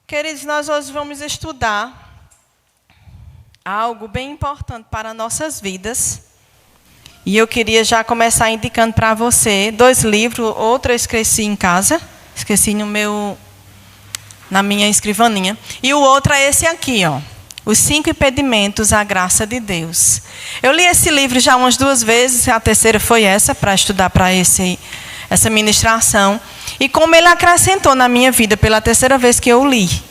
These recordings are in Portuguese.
Queridos, nós hoje vamos estudar algo bem importante para nossas vidas. E eu queria já começar indicando para você 2 livros. Outro eu esqueci em casa, esqueci na minha escrivaninha. E o outro é esse aqui, ó. Os 5 impedimentos à graça de Deus. Eu li esse livro já umas 2 vezes, a terceira foi essa, para estudar para essa ministração. E como ele acrescentou na minha vida pela terceira vez que eu li.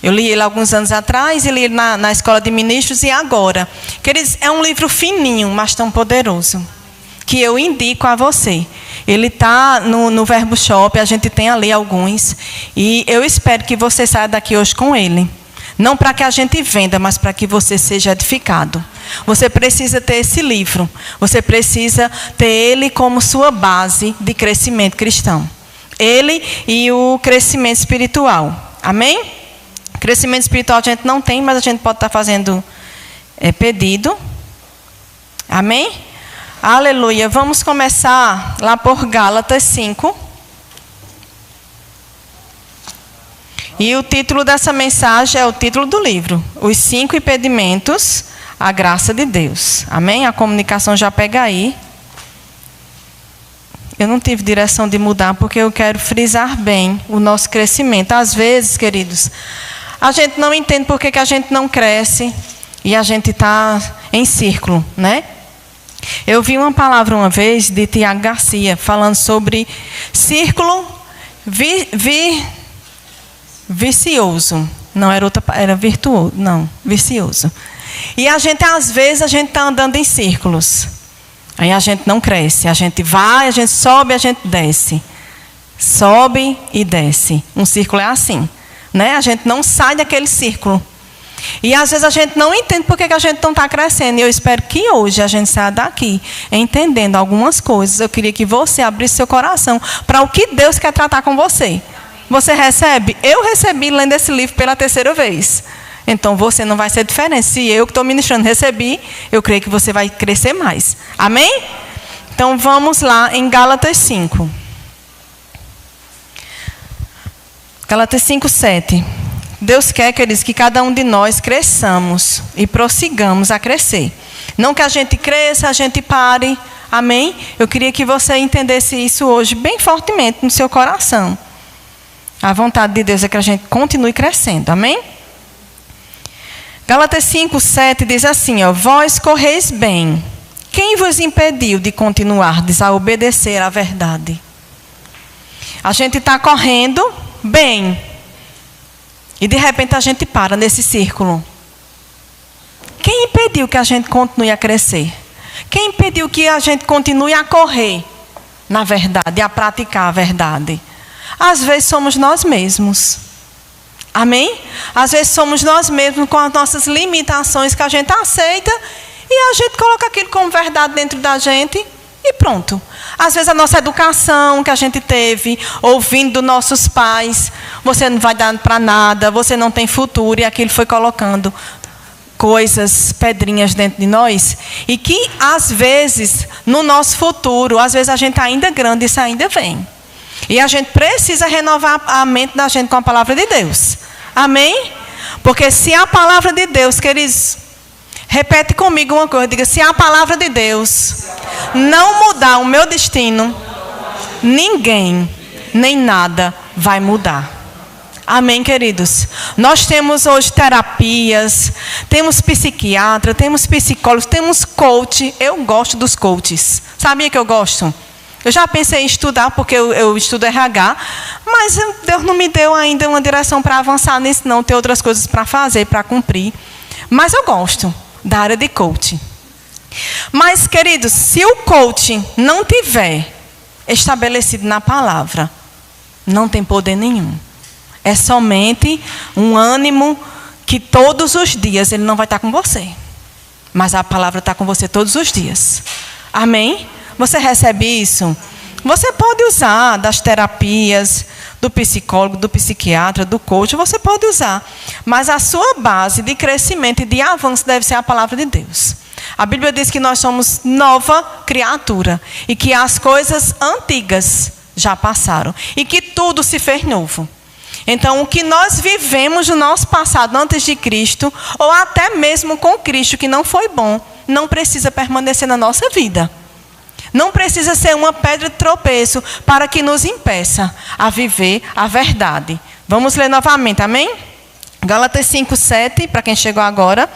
Eu li ele alguns anos atrás, e li ele na escola de ministros e agora. Queridos, é um livro fininho, mas tão poderoso, que eu indico a você. Ele está no Verbo Shop, a gente tem ali alguns. E eu espero que você saia daqui hoje com ele. Não para que a gente venda, mas para que você seja edificado. Você precisa ter esse livro. Você precisa ter ele como sua base de crescimento cristão. Ele e o crescimento espiritual. Amém? Crescimento espiritual a gente não tem, mas a gente pode estar fazendo pedido. Amém? Aleluia. Vamos começar lá por Gálatas 5. E o título dessa mensagem é o título do livro. Os 5 impedimentos à graça de Deus. Amém? A comunicação já pega aí. Eu não tive direção de mudar, porque eu quero frisar bem o nosso crescimento. Às vezes, queridos, a gente não entende por que a gente não cresce e a gente está em círculo, né? Eu vi uma palavra uma vez de Tiago Garcia, falando sobre círculo vicioso. Não, era virtuoso. Não, vicioso. E a gente, às vezes, está andando em círculos. Aí a gente não cresce, a gente vai, a gente sobe, a gente desce. Sobe e desce. Um círculo é assim, né? A gente não sai daquele círculo. E às vezes a gente não entende por que a gente não está crescendo. E eu espero que hoje a gente saia daqui entendendo algumas coisas. Eu queria que você abrisse seu coração para o que Deus quer tratar com você. Você recebe? Eu recebi lendo esse livro pela terceira vez. Então, você não vai ser diferente. Se eu que estou ministrando recebi, eu creio que você vai crescer mais. Amém? Então, vamos lá em Gálatas 5. Gálatas 5, 7. Deus quer, queridos, que cada um de nós cresçamos e prossigamos a crescer. Não que a gente cresça, a gente pare. Amém? Eu queria que você entendesse isso hoje bem fortemente no seu coração. A vontade de Deus é que a gente continue crescendo. Amém? Gálatas 5, 7 diz assim, ó, vós correis bem. Quem vos impediu de continuardes a obedecer à verdade? A gente está correndo bem. E de repente a gente para nesse círculo. Quem impediu que a gente continue a crescer? Quem impediu que a gente continue a correr na verdade, a praticar a verdade? Às vezes somos nós mesmos. Amém? Às vezes somos nós mesmos com as nossas limitações que a gente aceita e a gente coloca aquilo como verdade dentro da gente e pronto. Às vezes a nossa educação que a gente teve, ouvindo dos nossos pais, você não vai dar para nada, você não tem futuro, e aquilo foi colocando coisas, pedrinhas dentro de nós, e que às vezes, no nosso futuro, às vezes a gente ainda é grande e isso ainda vem. E a gente precisa renovar a mente da gente com a palavra de Deus. Amém? Porque se a palavra de Deus, queridos, repete comigo uma coisa, diga, se a palavra de Deus não mudar o meu destino, ninguém, nem nada vai mudar. Amém, queridos? Nós temos hoje terapias, temos psiquiatra, temos psicólogos, temos coach. Eu gosto dos coaches. Sabia que eu gosto? Eu já pensei em estudar, porque eu estudo RH, mas Deus não me deu ainda uma direção para avançar nisso, não. Tem outras coisas para fazer, para cumprir. Mas eu gosto da área de coaching. Mas, queridos, se o coaching não tiver estabelecido na palavra, não tem poder nenhum. É somente um ânimo que todos os dias ele não vai estar com você. Mas a palavra está com você todos os dias. Amém? Você recebe isso? Você pode usar das terapias, do psicólogo, do psiquiatra, do coach, você pode usar. Mas a sua base de crescimento e de avanço deve ser a palavra de Deus. A Bíblia diz que nós somos nova criatura e que as coisas antigas já passaram e que tudo se fez novo. Então, o que nós vivemos no nosso passado antes de Cristo, ou até mesmo com Cristo, que não foi bom, não precisa permanecer na nossa vida. Não precisa ser uma pedra de tropeço para que nos impeça a viver a verdade. Vamos ler novamente, amém? Gálatas 5:7, para quem chegou agora.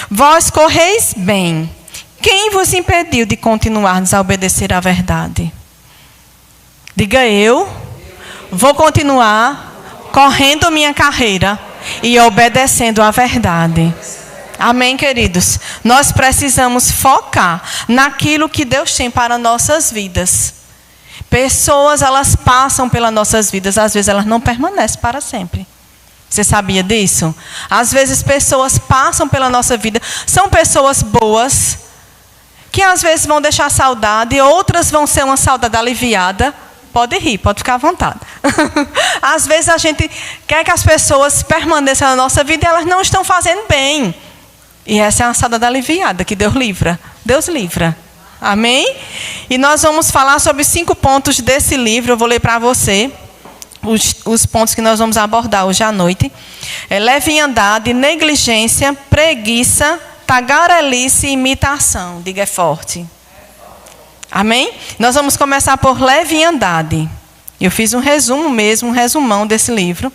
Vós correis bem. Quem vos impediu de continuar a obedecer à verdade? Diga eu vou continuar correndo minha carreira e obedecendo à verdade. Amém, queridos? Nós precisamos focar naquilo que Deus tem para nossas vidas. Pessoas, elas passam pelas nossas vidas, às vezes elas não permanecem para sempre. Você sabia disso? Às vezes pessoas passam pela nossa vida, são pessoas boas, que às vezes vão deixar saudade, outras vão ser uma saudade aliviada. Pode rir, pode ficar à vontade. Às vezes a gente quer que as pessoas permaneçam na nossa vida e elas não estão fazendo bem. E essa é uma saudade aliviada que Deus livra. Deus livra. Amém? E nós vamos falar sobre 5 pontos desse livro. Eu vou ler para você os pontos que nós vamos abordar hoje à noite. Leviandade, negligência, preguiça, tagarelice e imitação. Diga, é forte. Amém? Nós vamos começar por leviandade. Eu fiz um resumo mesmo, um resumão desse livro.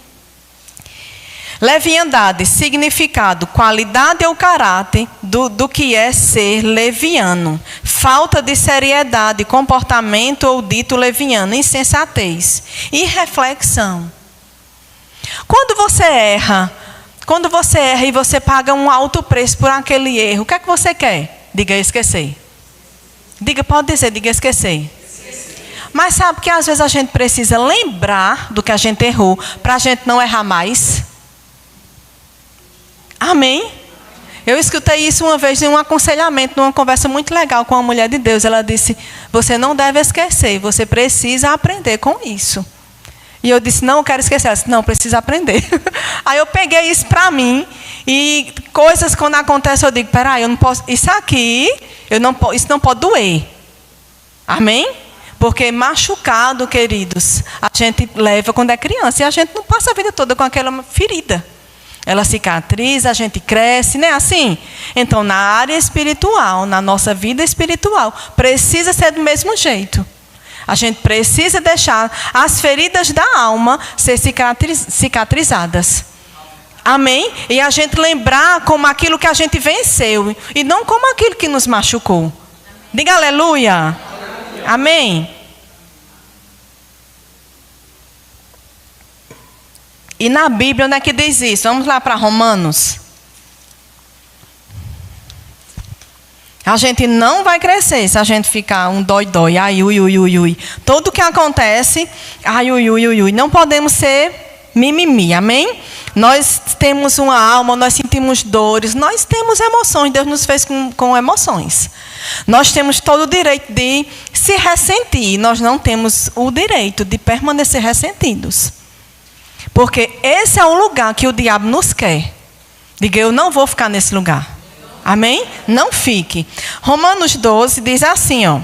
Leviandade, significado, qualidade ou caráter do que é ser leviano. Falta de seriedade, comportamento ou dito leviano, insensatez. E reflexão. Quando você erra e você paga um alto preço por aquele erro, o que é que você quer? Diga esquecer. Diga, pode dizer, diga esquecer. Mas sabe que às vezes a gente precisa lembrar do que a gente errou, para a gente não errar mais? Amém? Eu escutei isso uma vez em um aconselhamento, numa conversa muito legal com uma mulher de Deus. Ela disse, você não deve esquecer, você precisa aprender com isso. E eu disse, não, eu quero esquecer. Ela disse, não, precisa aprender. Aí eu peguei isso para mim, e coisas quando acontecem eu digo, peraí, eu não posso, isso aqui, isso não pode doer. Amém? Porque machucado, queridos, a gente leva quando é criança, e a gente não passa a vida toda com aquela ferida. Ela cicatriza, a gente cresce, não é assim? Então, na área espiritual, na nossa vida espiritual, precisa ser do mesmo jeito. A gente precisa deixar as feridas da alma ser cicatrizadas. Amém? E a gente lembrar como aquilo que a gente venceu, e não como aquilo que nos machucou. Diga aleluia. Amém? E na Bíblia, onde é que diz isso? Vamos lá para Romanos. A gente não vai crescer se a gente ficar um dói-dói, ai, ui, ui, ui, ui. Tudo que acontece, ai, ui, ui, ui, ui. Não podemos ser mimimi, amém? Nós temos uma alma, nós sentimos dores, nós temos emoções, Deus nos fez com emoções. Nós temos todo o direito de se ressentir, nós não temos o direito de permanecer ressentidos. Porque esse é o lugar que o diabo nos quer. Diga, eu não vou ficar nesse lugar. Amém? Não fique. Romanos 12 diz assim, ó.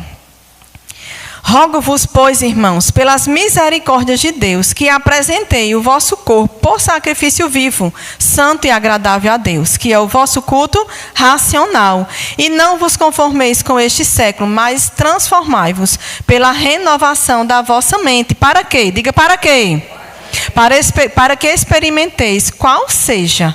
Rogo-vos, pois, irmãos, pelas misericórdias de Deus, que apresentei o vosso corpo por sacrifício vivo, santo e agradável a Deus, que é o vosso culto racional. E não vos conformeis com este século, mas transformai-vos pela renovação da vossa mente. Para quê? Diga, para quê? Para que experimenteis qual seja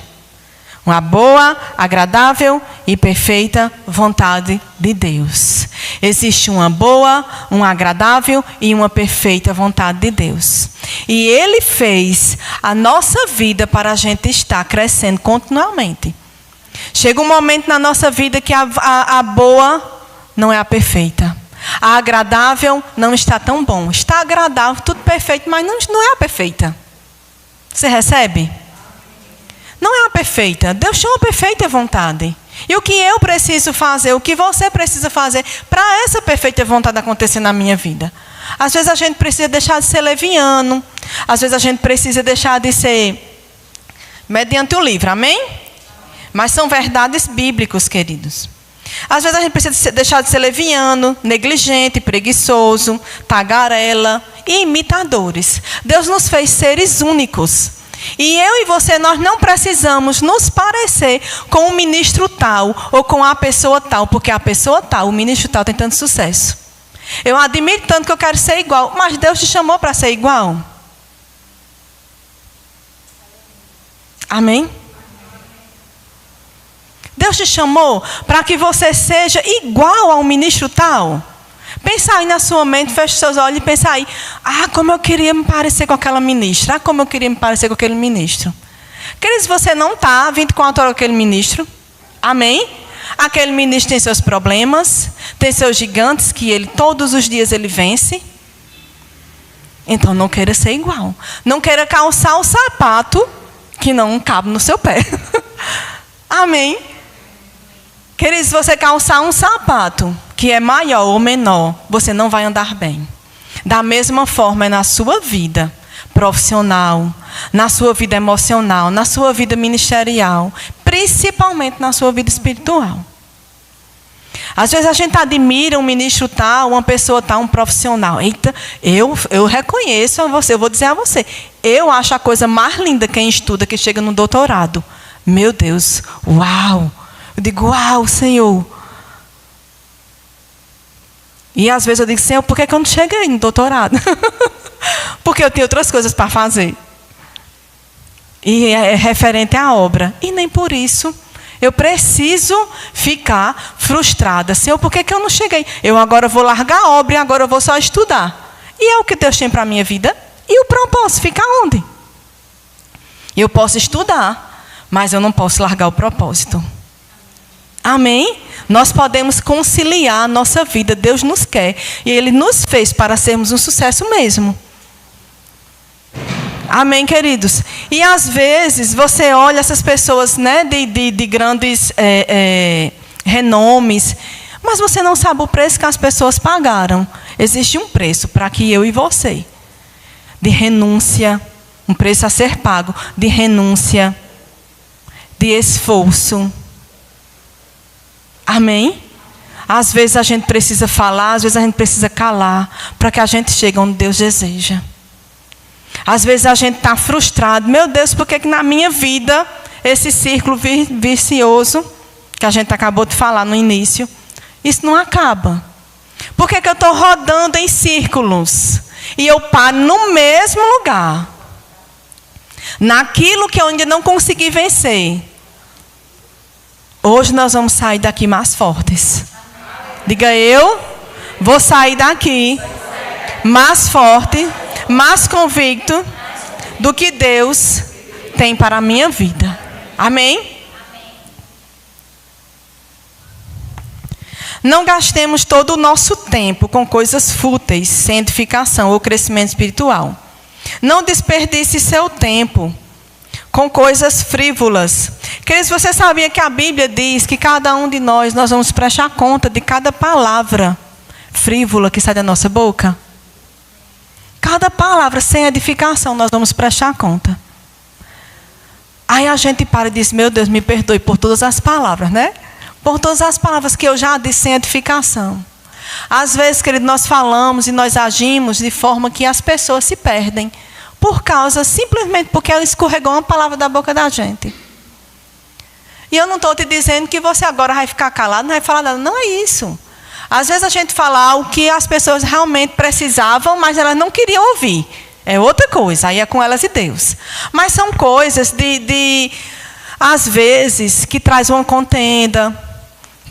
uma boa, agradável e perfeita vontade de Deus. Existe uma boa, uma agradável e uma perfeita vontade de Deus. E Ele fez a nossa vida para a gente estar crescendo continuamente. Chega um momento na nossa vida que a boa não é a perfeita. A agradável não está tão bom. Está agradável, tudo perfeito, mas não é a perfeita. Você recebe? Não é a perfeita. Deus tem uma perfeita vontade. E o que eu preciso fazer, o que você precisa fazer para essa perfeita vontade acontecer na minha vida? Às vezes a gente precisa deixar de ser leviano. Às vezes a gente precisa deixar de ser mediante o livro. Amém? Mas são verdades bíblicas, queridos. Às vezes a gente precisa deixar de ser leviano, negligente, preguiçoso, tagarela e imitadores. Deus nos fez seres únicos. E eu e você, nós não precisamos nos parecer com o ministro tal ou com a pessoa tal, porque a pessoa tal, o ministro tal tem tanto sucesso. Eu admiro tanto que eu quero ser igual, mas Deus te chamou para ser igual. Amém? Deus te chamou para que você seja igual ao ministro tal. Pensa aí na sua mente, fecha seus olhos e pensa aí. Como eu queria me parecer com aquela ministra. Como eu queria me parecer com aquele ministro. Queridos, você não está 24 horas com aquele ministro. Amém? Aquele ministro tem seus problemas, tem seus gigantes que ele todos os dias ele vence. Então não queira ser igual. Não queira calçar o sapato que não cabe no seu pé. Amém? Queridos, se você calçar um sapato que é maior ou menor, você não vai andar bem. Da mesma forma é na sua vida profissional, na sua vida emocional, na sua vida ministerial, principalmente na sua vida espiritual. Às vezes a gente admira um ministro tal, uma pessoa tal, um profissional. Eita, eu reconheço a você, eu vou dizer a você. Eu acho a coisa mais linda quem estuda, que chega no doutorado. Meu Deus, uau! Eu digo, uau, Senhor. E às vezes eu digo, Senhor, por que eu não cheguei no doutorado? Porque eu tenho outras coisas para fazer. E é referente à obra. E nem por isso eu preciso ficar frustrada. Senhor, por que eu não cheguei? Eu agora vou largar a obra e agora eu vou só estudar. E é o que Deus tem para a minha vida? E o propósito fica onde? Eu posso estudar, mas eu não posso largar o propósito. Amém? Nós podemos conciliar a nossa vida. Deus nos quer. E Ele nos fez para sermos um sucesso mesmo. Amém, queridos? E às vezes você olha essas pessoas, né, de grandes renomes, mas você não sabe o preço que as pessoas pagaram. Existe um preço para que eu e você, de renúncia, um preço a ser pago, de renúncia, de esforço. Amém? Às vezes a gente precisa falar, às vezes a gente precisa calar, para que a gente chegue onde Deus deseja. Às vezes a gente está frustrado. Meu Deus, por que na minha vida, esse círculo vicioso, que a gente acabou de falar no início, isso não acaba? Por que eu estou rodando em círculos? E eu paro no mesmo lugar. Naquilo que eu ainda não consegui vencer. Hoje nós vamos sair daqui mais fortes. Diga, eu vou sair daqui mais forte, mais convicto do que Deus tem para a minha vida. Amém? Não gastemos todo o nosso tempo com coisas fúteis, sem edificação ou crescimento espiritual. Não desperdice seu tempo com coisas frívolas. Queridos, você sabia que a Bíblia diz que cada um de nós vamos prestar conta de cada palavra frívola que sai da nossa boca? Cada palavra sem edificação nós vamos prestar conta. Aí a gente para e diz, meu Deus, me perdoe por todas as palavras, né? Por todas as palavras que eu já disse sem edificação. Às vezes, querido, nós falamos e nós agimos de forma que as pessoas se perdem. Por causa, simplesmente porque ela escorregou uma palavra da boca da gente. E eu não estou te dizendo que você agora vai ficar calado, não vai falar nada. Não é isso. Às vezes a gente fala o que as pessoas realmente precisavam, mas elas não queriam ouvir. É outra coisa, aí é com elas e Deus. Mas são coisas às vezes, que traz uma contenda,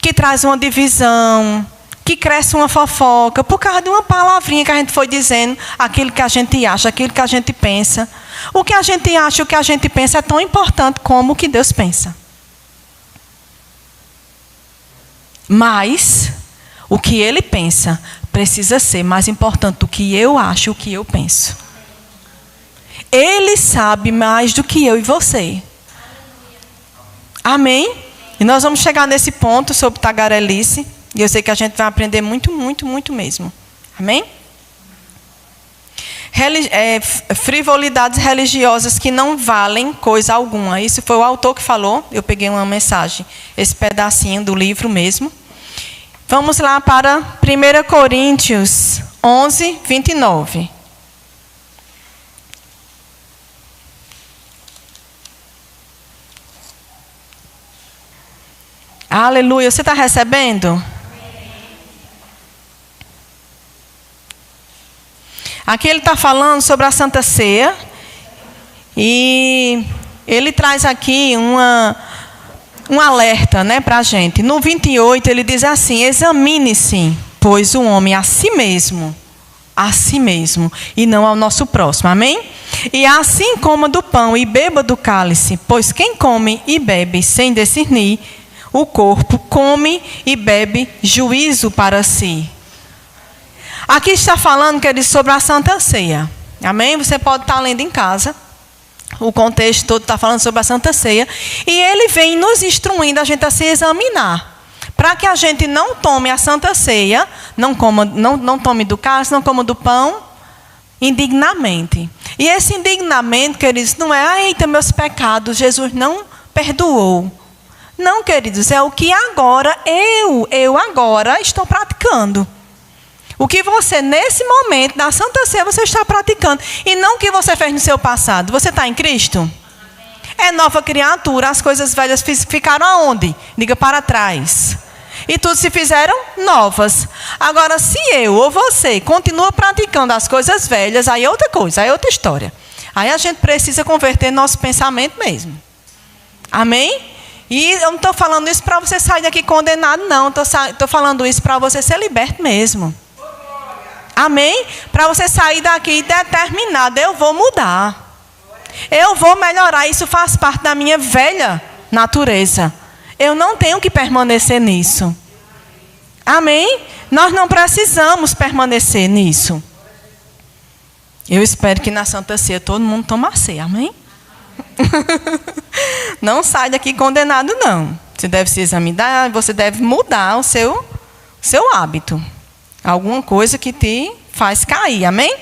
que traz uma divisão, que cresce uma fofoca, por causa de uma palavrinha que a gente foi dizendo, aquilo que a gente acha, aquilo que a gente pensa. O que a gente acha e o que a gente pensa é tão importante como o que Deus pensa. Mas o que Ele pensa precisa ser mais importante do que eu acho e o que eu penso. Ele sabe mais do que eu e você. Amém? E nós vamos chegar nesse ponto sobre tagarelice. E eu sei que a gente vai aprender muito, muito, muito mesmo. Amém? Frivolidades religiosas que não valem coisa alguma. Isso foi o autor que falou. Eu peguei uma mensagem, esse pedacinho do livro mesmo. Vamos lá para 1 Coríntios 11, 29. Aleluia. Você está recebendo? Aqui ele está falando sobre a Santa Ceia. E ele traz aqui um alerta, né, para a gente. No 28 ele diz assim: examine-se, pois, o homem a si mesmo, e não ao nosso próximo. Amém? E assim coma do pão e beba do cálice, pois quem come e bebe sem discernir o corpo, come e bebe juízo para si. Aqui está falando, queridos, sobre a Santa Ceia. Amém? Você pode estar lendo em casa. O contexto todo está falando sobre a Santa Ceia. E ele vem nos instruindo a gente a se examinar. Para que a gente não tome a Santa Ceia, não tome do cálice, não coma do pão, indignamente. E esse indignamento, queridos, não é, eita, meus pecados, Jesus não perdoou. Não, queridos, é o que agora, eu agora estou praticando. O que você, nesse momento, da Santa Ceia, você está praticando. E não o que você fez no seu passado. Você está em Cristo? É nova criatura. As coisas velhas ficaram aonde? Diga, para trás. E tudo se fizeram novas. Agora, se eu ou você continua praticando as coisas velhas, aí é outra coisa, aí é outra história. Aí a gente precisa converter nosso pensamento mesmo. Amém? E eu não estou falando isso para você sair daqui condenado, não. Estou falando isso para você ser liberto mesmo. Amém? Para você sair daqui determinado, eu vou mudar. Eu vou melhorar. Isso faz parte da minha velha natureza. Eu não tenho que permanecer nisso. Amém? Nós não precisamos permanecer nisso. Eu espero que na Santa Ceia todo mundo tome a ceia. Amém? Não sai daqui condenado, não. Você deve se examinar, você deve mudar o seu hábito. Alguma coisa que te faz cair, amém?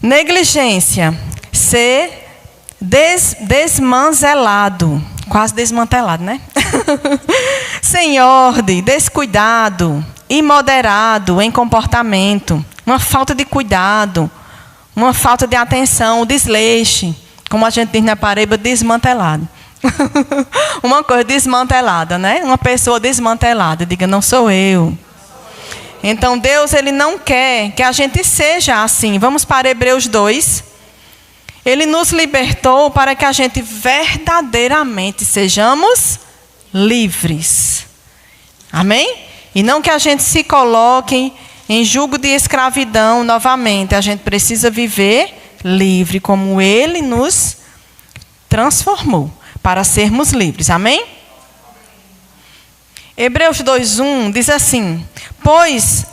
Negligência, ser desmanzelado, quase desmantelado, né? Sem ordem, descuidado, imoderado em comportamento, uma falta de cuidado, uma falta de atenção, desleixo, como a gente diz na Paraíba, desmantelado. Uma coisa desmantelada, né? Uma pessoa desmantelada, diga, não sou eu. Então, Deus, Ele não quer que a gente seja assim. Vamos para Hebreus 2. Ele nos libertou para que a gente verdadeiramente sejamos livres. Amém? E não que a gente se coloque em jugo de escravidão novamente. A gente precisa viver livre, como Ele nos transformou, para sermos livres. Amém? Hebreus 2:1 diz assim: pois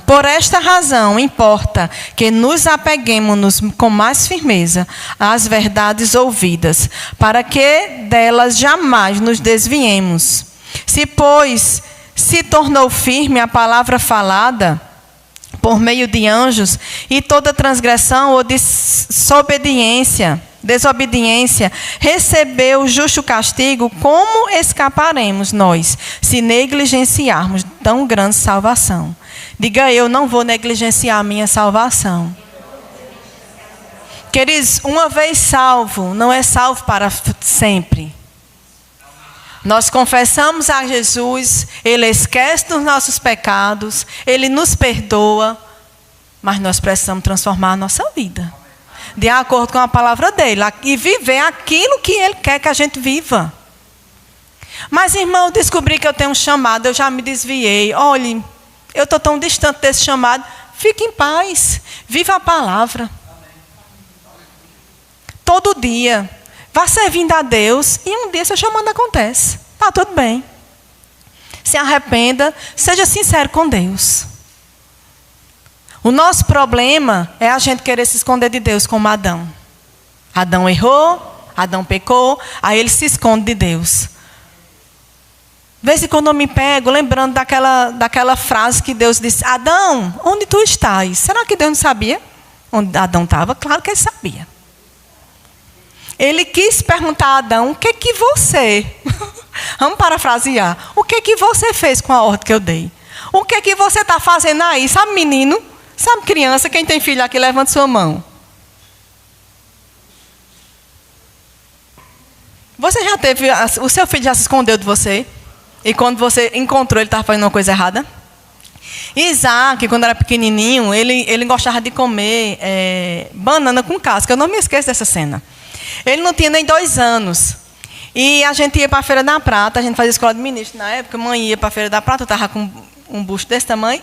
por esta razão importa que nos apeguemos com mais firmeza às verdades ouvidas, para que delas jamais nos desviemos. Se, pois, se tornou firme a palavra falada por meio de anjos, e toda transgressão ou desobediência recebeu justo castigo, como escaparemos nós, se negligenciarmos tão grande salvação? Diga, eu não vou negligenciar a minha salvação. Queridos, uma vez salvo, não é salvo para sempre. Nós confessamos a Jesus, Ele esquece dos nossos pecados, Ele nos perdoa, mas nós precisamos transformar a nossa vida de acordo com a palavra dele e viver aquilo que Ele quer que a gente viva. Mas, irmão, eu descobri que eu tenho um chamado, eu já me desviei. Olhe, eu estou tão distante desse chamado. Fique em paz, viva a palavra. Todo dia. Vá servindo a Deus e um dia seu chamado acontece. Está tudo bem. Se arrependa, seja sincero com Deus. O nosso problema é a gente querer se esconder de Deus como Adão. Adão errou, Adão pecou, aí ele se esconde de Deus. De vez em quando eu me pego lembrando daquela frase que Deus disse: Adão, onde tu estás? Será que Deus não sabia onde Adão estava? Claro que ele sabia. Ele quis perguntar a Adão: o que que você... Vamos parafrasear. O que que você fez com a ordem que eu dei? O que que você está fazendo aí? Sabe, menino? Sabe, criança? Quem tem filho aqui, levanta sua mão. Você já teve, o seu filho já se escondeu de você? E quando você encontrou, ele estava fazendo uma coisa errada? Isaac, quando era pequenininho, ele gostava de comer banana com casca. Eu não me esqueço dessa cena. Ele não tinha nem 2 anos. E a gente ia para a Feira da Prata, a gente fazia escola de ministro na época, mãe ia para a Feira da Prata, eu estava com um bucho desse tamanho,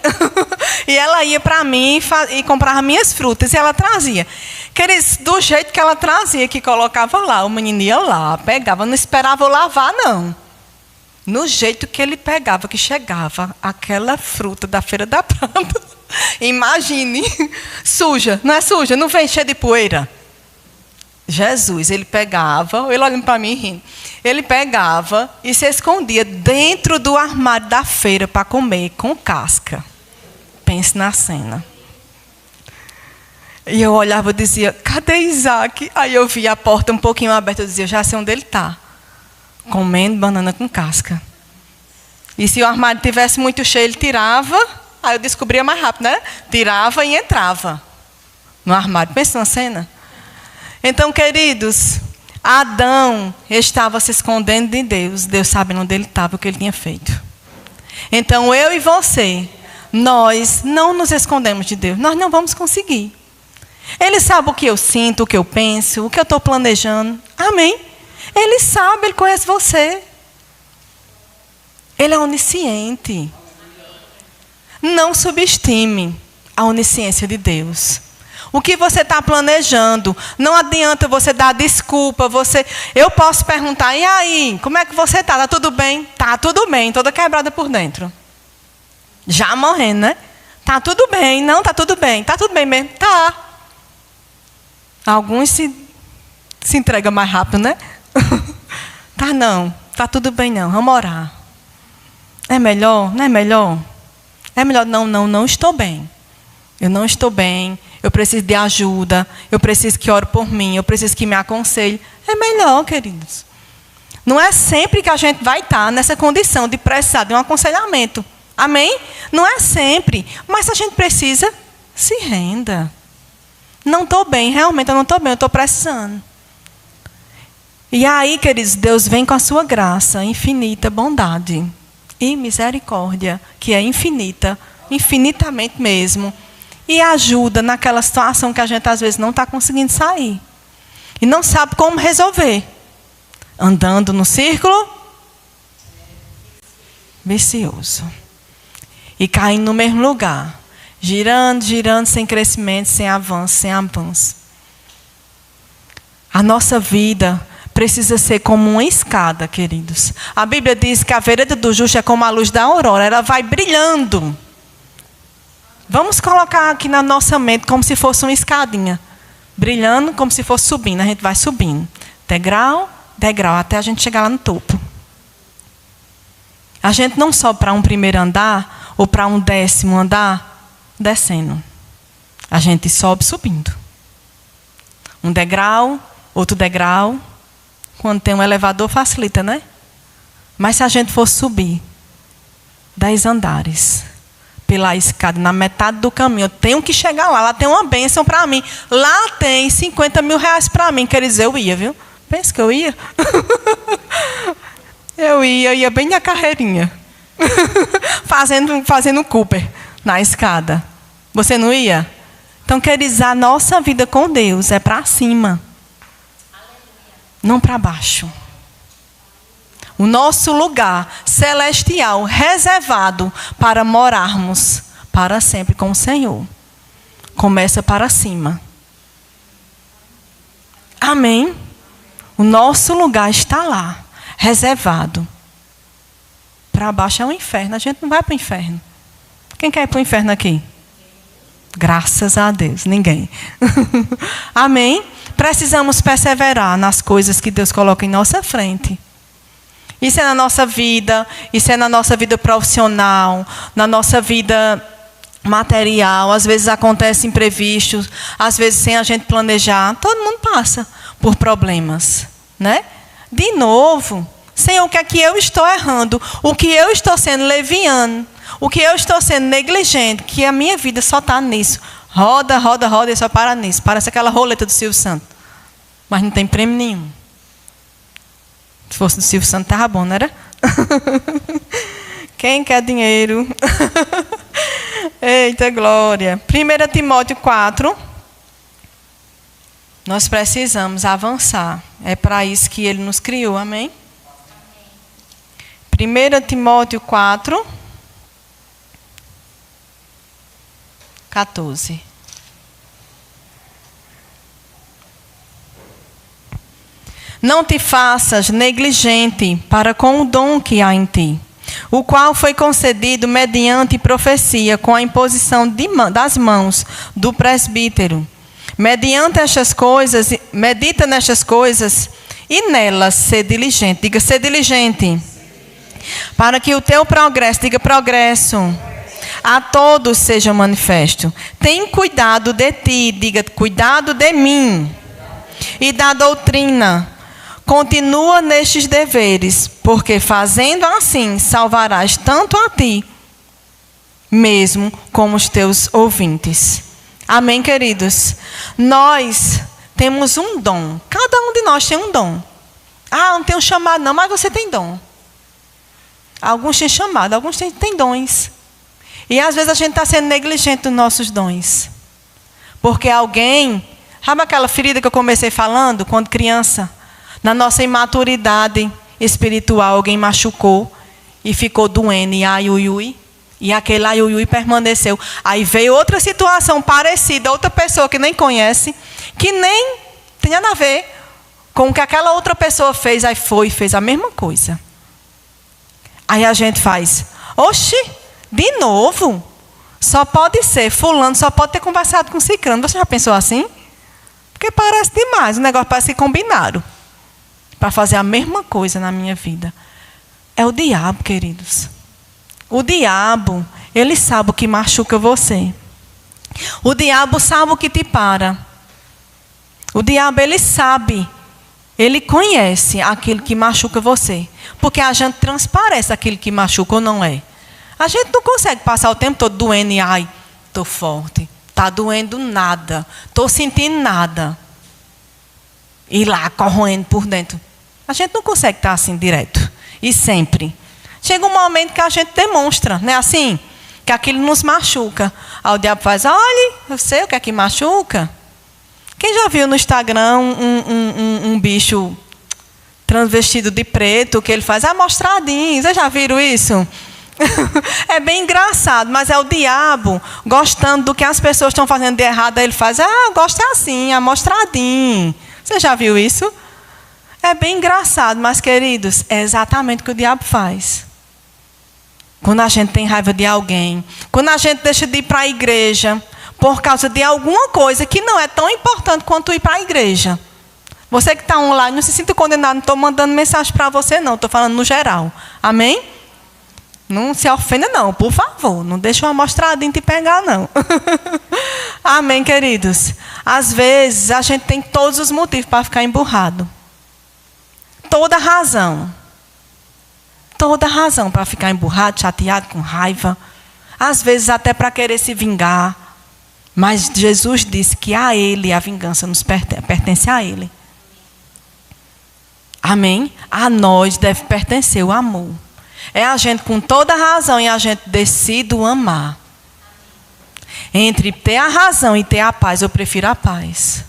e ela ia para mim e comprava minhas frutas, e ela trazia. Queridos, do jeito que ela trazia, que colocava lá, o menino ia lá, pegava, não esperava eu lavar, não. No jeito que ele pegava, que chegava aquela fruta da Feira da Prata, imagine, suja, não é suja, não vem cheia de poeira. Jesus, ele pegava, ele olhando para mim rindo, ele pegava e se escondia dentro do armário da feira para comer com casca. Pense na cena. E eu olhava e dizia, cadê Isaac? Aí eu via a porta um pouquinho aberta, eu dizia, já sei onde ele está. Comendo banana com casca. E se o armário tivesse muito cheio, ele tirava, aí eu descobria mais rápido, né? Tirava e entrava no armário. Pense na cena. Então, queridos, Adão estava se escondendo de Deus. Deus sabendo onde ele estava, o que ele tinha feito. Então, eu e você, nós não nos escondemos de Deus. Nós não vamos conseguir. Ele sabe o que eu sinto, o que eu penso, o que eu estou planejando. Amém? Ele sabe, ele conhece você. Ele é onisciente. Não subestime a onisciência de Deus. O que você está planejando, não adianta você dar desculpa. Eu posso perguntar, e aí, como é que você está? Está tudo bem? Está tudo bem, toda quebrada por dentro. Já morrendo, né? Está tudo bem, não, está tudo bem. Está tudo bem mesmo? Tá. Alguns se entregam mais rápido, né? Tá não, tá tudo bem não, vamos orar. É melhor? Não é melhor? É melhor, não estou bem. Eu não estou bem, eu preciso de ajuda, eu preciso que ore por mim, eu preciso que me aconselhe. É melhor, queridos. Não é sempre que a gente vai estar nessa condição de precisar de um aconselhamento. Amém? Não é sempre, mas a gente precisa, se renda. Não estou bem, realmente eu não estou bem, eu estou precisando. E aí, queridos, Deus vem com a sua graça, infinita bondade e misericórdia, que é infinita, infinitamente mesmo, e ajuda naquela situação que a gente às vezes não está conseguindo sair. E não sabe como resolver. Andando no círculo vicioso. E caindo no mesmo lugar. Girando, girando, sem crescimento, sem avanço. A nossa vida precisa ser como uma escada, queridos. A Bíblia diz que a vereda do justo é como a luz da aurora. Ela vai brilhando. Vamos colocar aqui na nossa mente como se fosse uma escadinha. Brilhando como se fosse subindo. A gente vai subindo. Degrau, degrau, até a gente chegar lá no topo. A gente não sobe para um primeiro andar ou para um 10º andar descendo. A gente sobe subindo. Um degrau, outro degrau. Quando tem um elevador, facilita, né? Mas se a gente for subir 10 andares pela escada, na metade do caminho, eu tenho que chegar lá. Lá tem uma bênção para mim. Lá tem 50 mil reais para mim. Quer dizer, eu ia, viu? Pensa que eu ia? Eu ia bem na carreirinha. fazendo Cooper na escada. Você não ia? Então, quer dizer, a nossa vida com Deus é para cima. Não para baixo. O nosso lugar celestial, reservado para morarmos para sempre com o Senhor, começa para cima. Amém? O nosso lugar está lá, reservado. Para baixo é o inferno. A gente não vai para o inferno. Quem quer ir para o inferno aqui? Graças a Deus, ninguém. Amém? Precisamos perseverar nas coisas que Deus coloca em nossa frente. Isso é na nossa vida, isso é na nossa vida profissional, na nossa vida material. Às vezes acontece imprevistos, às vezes sem a gente planejar. Todo mundo passa por problemas, né? De novo, Senhor, o que é que eu estou errando? O que eu estou sendo leviano? O que eu estou sendo negligente? Que a minha vida só está nisso. Roda, roda, roda e só para nisso. Parece aquela roleta do Silvio Santos. Mas não tem prêmio nenhum. Se fosse do Silvio Santos, estava bom, não era? Quem quer dinheiro? Eita glória. 1 Timóteo 4. Nós precisamos avançar. É para isso que ele nos criou, amém? 1 Timóteo 4, 14. Não te faças negligente para com o dom que há em ti, o qual foi concedido mediante profecia com a imposição das mãos do presbítero. Mediante estas coisas, medita nestas coisas e nelas ser diligente. Diga, ser diligente. Para que o teu progresso, diga progresso, a todos seja manifesto. Tem cuidado de ti, diga cuidado de mim. E da doutrina. Continua nestes deveres, porque fazendo assim salvarás tanto a ti, mesmo como os teus ouvintes. Amém, queridos? Nós temos um dom. Cada um de nós tem um dom. Ah, não tenho chamado não, mas você tem dom. Alguns têm chamado, alguns têm dons. E às vezes a gente está sendo negligente dos nossos dons. Porque alguém... Sabe aquela ferida que eu comecei falando quando criança? Na nossa imaturidade espiritual, alguém machucou e ficou doendo. E ai, ui, ui. E aquele ai, ui, ui permaneceu. Aí veio outra situação parecida, outra pessoa que nem conhece, que nem tem nada a ver com o que aquela outra pessoa fez. Aí foi e fez a mesma coisa. Aí a gente faz, oxi, de novo? Só pode ser, fulano só pode ter conversado com ciclano. Você já pensou assim? Porque parece demais, o negócio parece que combinaram para fazer a mesma coisa na minha vida. É o diabo, queridos. O diabo, ele sabe o que machuca você. O diabo sabe o que te para. O diabo, ele sabe. Ele conhece aquilo que machuca você. Porque a gente transparece aquilo que machuca ou não é. A gente não consegue passar o tempo todo doendo e, ai, estou forte. Está doendo nada. Estou sentindo nada. E lá, corroendo por dentro. A gente não consegue estar assim direto. E sempre. Chega um momento que a gente demonstra, não é assim? Que aquilo nos machuca. Aí o diabo faz, olha, eu sei o que é que machuca. Quem já viu no Instagram um bicho transvestido de preto, que ele faz amostradinho? Vocês já viram isso? É bem engraçado, mas é o diabo gostando do que as pessoas estão fazendo de errado. Aí ele faz, gosta assim, amostradinho. Você já viu isso? É bem engraçado, mas, queridos, é exatamente o que o diabo faz. Quando a gente tem raiva de alguém, quando a gente deixa de ir para a igreja por causa de alguma coisa que não é tão importante quanto ir para a igreja. Você que está online, não se sinta condenado, não estou mandando mensagem para você, não. Estou falando no geral. Amém? Não se ofenda, não, por favor. Não deixa uma amostradinha te pegar, não. Amém, queridos? Às vezes, a gente tem todos os motivos para ficar emburrado. Toda razão. Toda razão para ficar emburrado, chateado, com raiva. Às vezes até para querer se vingar. Mas Jesus disse que a Ele, a vingança nos pertence a Ele. Amém? A nós deve pertencer o amor. É a gente com toda razão e a gente decide amar. Entre ter a razão e ter a paz, eu prefiro a paz.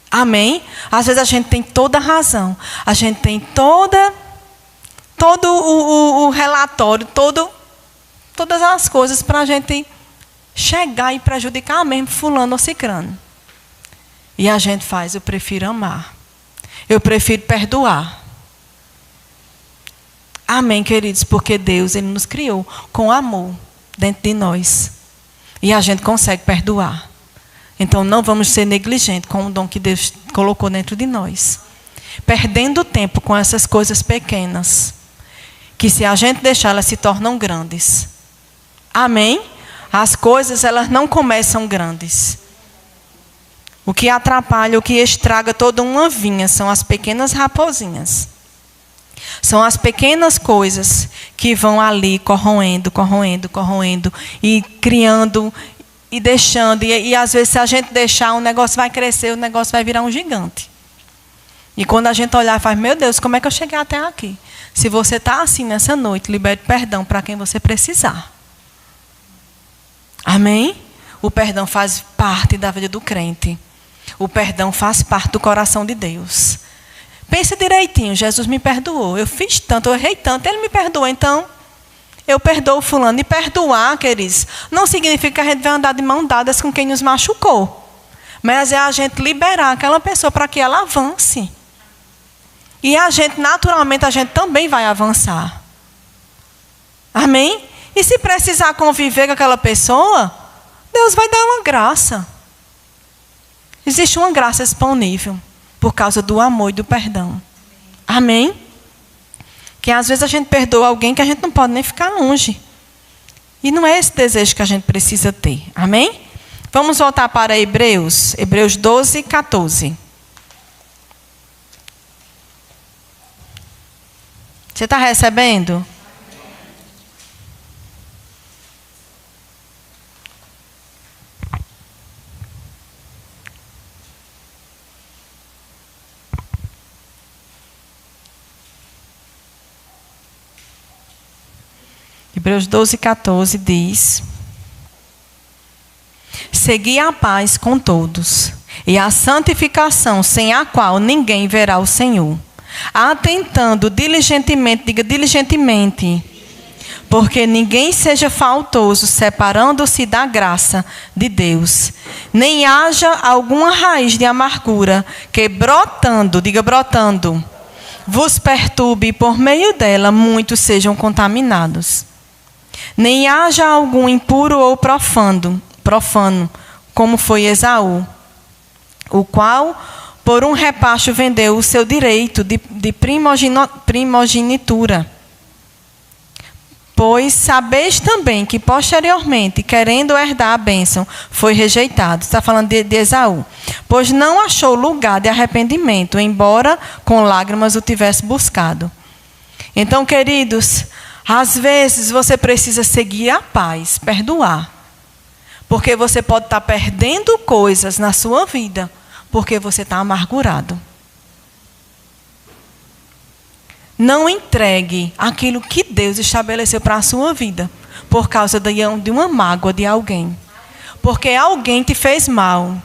Amém? Às vezes a gente tem toda a razão. A gente tem todo o relatório, todas as coisas para a gente chegar e prejudicar mesmo fulano ou cicrano. E a gente faz, eu prefiro amar. Eu prefiro perdoar. Amém, queridos? Porque Deus, Ele nos criou com amor dentro de nós. E a gente consegue perdoar. Então, não vamos ser negligentes com o dom que Deus colocou dentro de nós. Perdendo tempo com essas coisas pequenas. Que se a gente deixar, elas se tornam grandes. Amém? As coisas, elas não começam grandes. O que atrapalha, o que estraga toda uma vinha são as pequenas raposinhas. São as pequenas coisas que vão ali corroendo e criando e deixando. E às vezes, se a gente deixar, o negócio vai crescer, o negócio vai virar um gigante. E quando a gente olhar e faz, meu Deus, como é que eu cheguei até aqui? Se você está assim nessa noite, libere perdão para quem você precisar. Amém? O perdão faz parte da vida do crente. O perdão faz parte do coração de Deus. Pensa direitinho, Jesus me perdoou. Eu fiz tanto, eu errei tanto, Ele me perdoou. Então, eu perdoo fulano. E perdoar, queridos, não significa que a gente vai andar de mão dadas com quem nos machucou. Mas é a gente liberar aquela pessoa para que ela avance. E a gente, naturalmente, a gente também vai avançar. Amém? E se precisar conviver com aquela pessoa, Deus vai dar uma graça. Existe uma graça disponível por causa do amor e do perdão. Amém? Que às vezes a gente perdoa alguém que a gente não pode nem ficar longe. E não é esse desejo que a gente precisa ter. Amém? Vamos voltar para Hebreus. Hebreus 12, 14. Você está recebendo? Hebreus 12, 14 diz: segui a paz com todos, e a santificação, sem a qual ninguém verá o Senhor. Atentando diligentemente, diga diligentemente, porque ninguém seja faltoso, separando-se da graça de Deus, nem haja alguma raiz de amargura que brotando, diga brotando, vos perturbe, e por meio dela muitos sejam contaminados. Nem haja algum impuro ou profano, como foi Esaú, o qual por um repasto vendeu o seu direito de primogenitura. Pois sabeis também que posteriormente, querendo herdar a bênção, foi rejeitado. Está falando de Esaú. Pois não achou lugar de arrependimento, embora com lágrimas o tivesse buscado. Então, queridos, às vezes você precisa seguir a paz, perdoar. Porque você pode estar perdendo coisas na sua vida, porque você está amargurado. Não entregue aquilo que Deus estabeleceu para a sua vida, por causa de uma mágoa de alguém. Porque alguém te fez mal.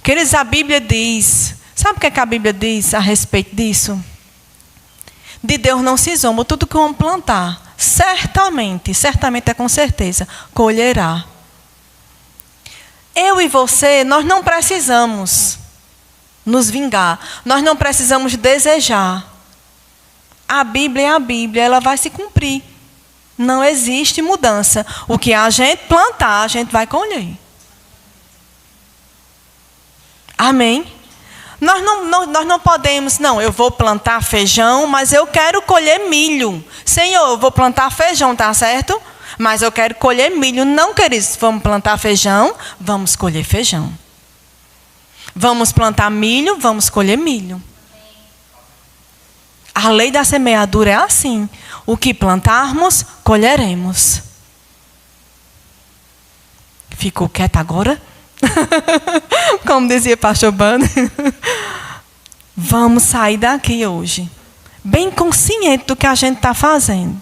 Queridos, a Bíblia diz, sabe o que a Bíblia diz a respeito disso? De Deus não se zomba, tudo que vamos plantar, certamente é com certeza, colherá. Eu e você, nós não precisamos nos vingar. Nós não precisamos desejar. A Bíblia é a Bíblia, ela vai se cumprir. Não existe mudança. O que a gente plantar, a gente vai colher. Amém? Nós não podemos, não, eu vou plantar feijão, mas eu quero colher milho. Senhor, eu vou plantar feijão, tá certo? Mas eu quero colher milho. Não, queridos, vamos plantar feijão, vamos colher feijão. Vamos plantar milho, vamos colher milho. A lei da semeadura é assim. O que plantarmos, colheremos. Ficou quieto agora? Como dizia pastor Bando. Vamos sair daqui hoje, bem consciente do que a gente está fazendo.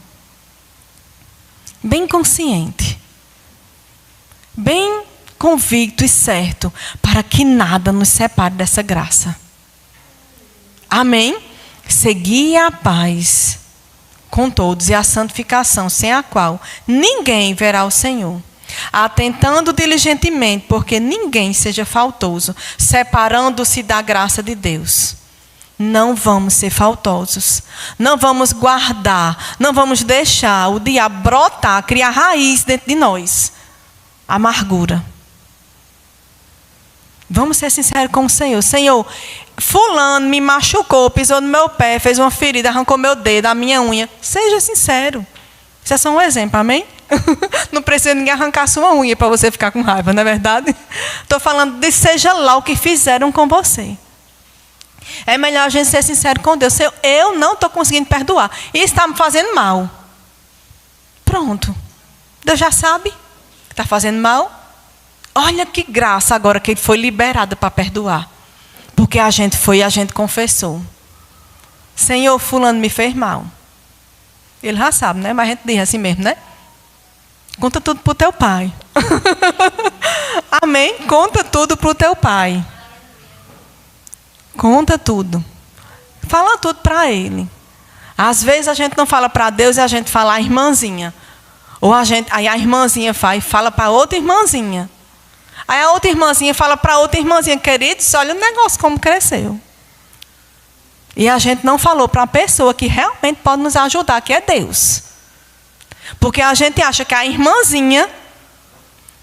Bem consciente, bem convicto e certo, para que nada nos separe dessa graça. Amém? Segui a paz com todos e a santificação, sem a qual ninguém verá o Senhor. Atentando diligentemente, porque ninguém seja faltoso, separando-se da graça de Deus. Não vamos ser faltosos. Não vamos guardar. Não vamos deixar o diabo brotar, criar raiz dentro de nós. Amargura. Vamos ser sinceros com o Senhor. Senhor, fulano me machucou, pisou no meu pé, fez uma ferida, arrancou meu dedo, a minha unha. Seja sincero. Isso é só um exemplo, amém? Não precisa ninguém arrancar sua unha para você ficar com raiva, não é verdade? Estou falando de seja lá o que fizeram com você. É melhor a gente ser sincero com Deus. Eu não estou conseguindo perdoar. Isso está me fazendo mal. Pronto. Deus já sabe que está fazendo mal. Olha que graça agora que ele foi liberado para perdoar. Porque a gente foi e a gente confessou. Senhor, fulano me fez mal. Ele já sabe, né? Mas a gente diz assim mesmo, né? Conta tudo para o teu pai. Amém? Conta tudo para o teu pai. Conta tudo. Fala tudo para ele. Às vezes a gente não fala para Deus e a gente fala a irmãzinha. Ou aí a irmãzinha fala para outra irmãzinha. Aí a outra irmãzinha fala para outra irmãzinha, queridos, olha o negócio como cresceu. E a gente não falou para a pessoa que realmente pode nos ajudar, que é Deus. Porque a gente acha que a irmãzinha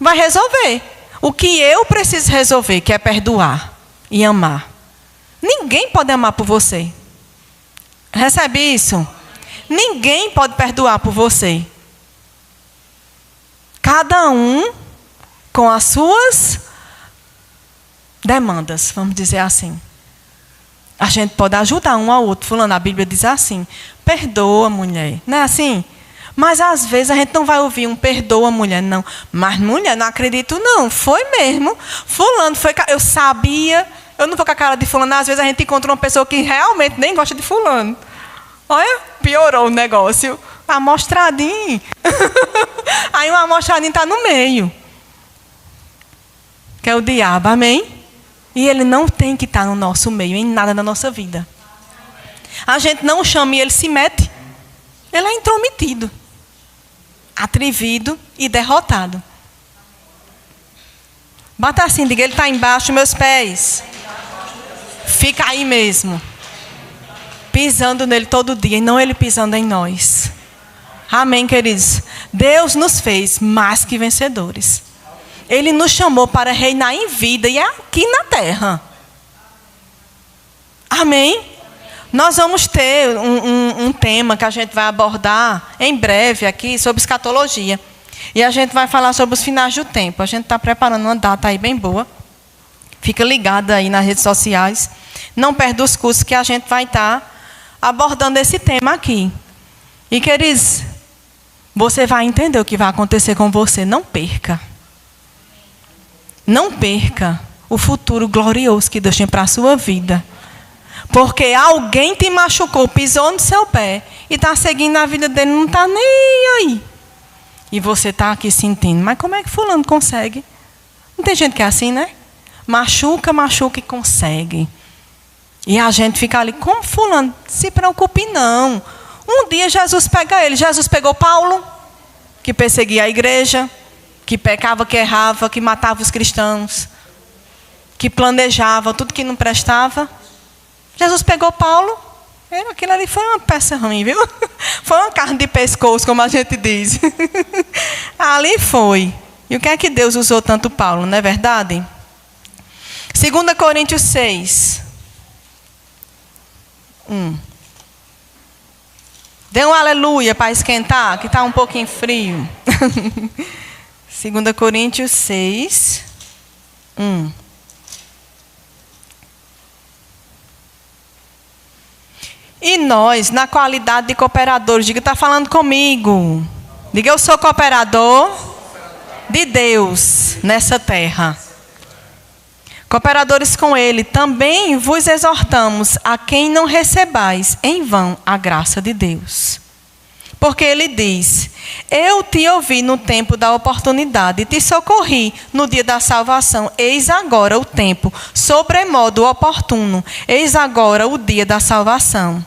vai resolver o que eu preciso resolver, que é perdoar e amar. Ninguém pode amar por você. Recebe isso? Ninguém pode perdoar por você. Cada um com as suas demandas, vamos dizer assim. A gente pode ajudar um ao outro. Fulano, a Bíblia diz assim, perdoa, mulher. Não é assim? Mas às vezes a gente não vai ouvir um perdoa, mulher, não. Mas mulher, não acredito não. Foi mesmo. Fulano, eu sabia. Eu não vou com a cara de fulano. Às vezes a gente encontra uma pessoa que realmente nem gosta de fulano. Olha, piorou o negócio. Amostradinho. Aí um amostradinho está no meio. Que é o diabo, amém? E ele não tem que estar no nosso meio, em nada da nossa vida. A gente não chama e ele se mete. Ele é intrometido, atrevido e derrotado. Bata assim, diga, ele está embaixo, meus pés. Fica aí mesmo. Pisando nele todo dia, e não ele pisando em nós. Amém, queridos? Deus nos fez mais que vencedores. Ele nos chamou para reinar em vida e aqui na terra. Amém? Nós vamos ter um tema que a gente vai abordar em breve aqui sobre escatologia. E a gente vai falar sobre os finais do tempo. A gente está preparando uma data aí bem boa. Fica ligada aí nas redes sociais. Não perde os cursos que a gente vai estar abordando esse tema aqui. E, queridos, você vai entender o que vai acontecer com você. Não perca. Não perca o futuro glorioso que Deus tem para a sua vida. Porque alguém te machucou, pisou no seu pé e está seguindo a vida dele, não está nem aí. E você está aqui sentindo, mas como é que fulano consegue? Não tem gente que é assim, né? Machuca, machuca e consegue. E a gente fica ali, como fulano? Se preocupe não. Um dia Jesus pega ele. Jesus pegou Paulo, que perseguia a igreja, que pecava, que errava, que matava os cristãos, que planejava tudo que não prestava. Jesus pegou Paulo, aquilo ali foi uma peça ruim, viu? Foi uma carne de pescoço, como a gente diz. Ali foi. E o que é que Deus usou tanto Paulo, não é verdade? 2 Coríntios 6. Dê um aleluia para esquentar, que está um pouquinho frio. 2 Coríntios 6, 1. E nós, na qualidade de cooperadores, diga, está falando comigo. Diga, eu sou cooperador de Deus nessa terra. Cooperadores com Ele, também vos exortamos a quem não recebais em vão a graça de Deus. Porque Ele diz, eu te ouvi no tempo da oportunidade e te socorri no dia da salvação. Eis agora o tempo, sobremodo oportuno. Eis agora o dia da salvação.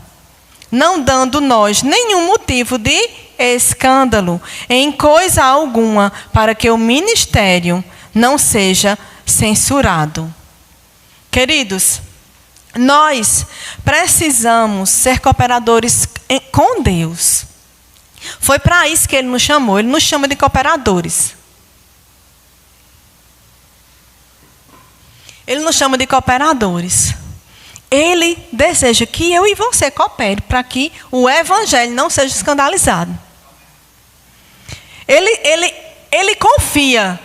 Não dando nós nenhum motivo de escândalo em coisa alguma, para que o ministério não seja censurado. Queridos, nós precisamos ser cooperadores com Deus. Foi para isso que Ele nos chamou. Ele nos chama de cooperadores. Ele nos chama de cooperadores. Ele deseja que eu e você coopere para que o evangelho não seja escandalizado. Ele confia.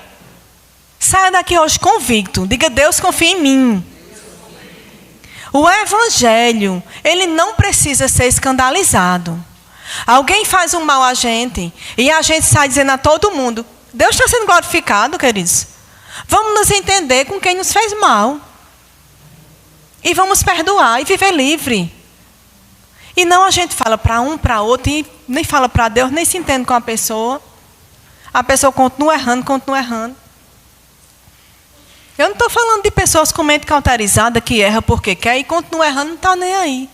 Saia daqui hoje convicto. Diga, Deus confia em mim. O evangelho, ele não precisa ser escandalizado. Alguém faz um mal a gente e a gente sai dizendo a todo mundo, Deus está sendo glorificado, queridos. Vamos nos entender com quem nos fez mal. E vamos perdoar e viver livre. E não a gente fala para um, para outro, e nem fala para Deus, nem se entende com a pessoa. A pessoa continua errando, continua errando. Eu não estou falando de pessoas com mente cauterizada que erra porque quer e continua errando, não está nem aí.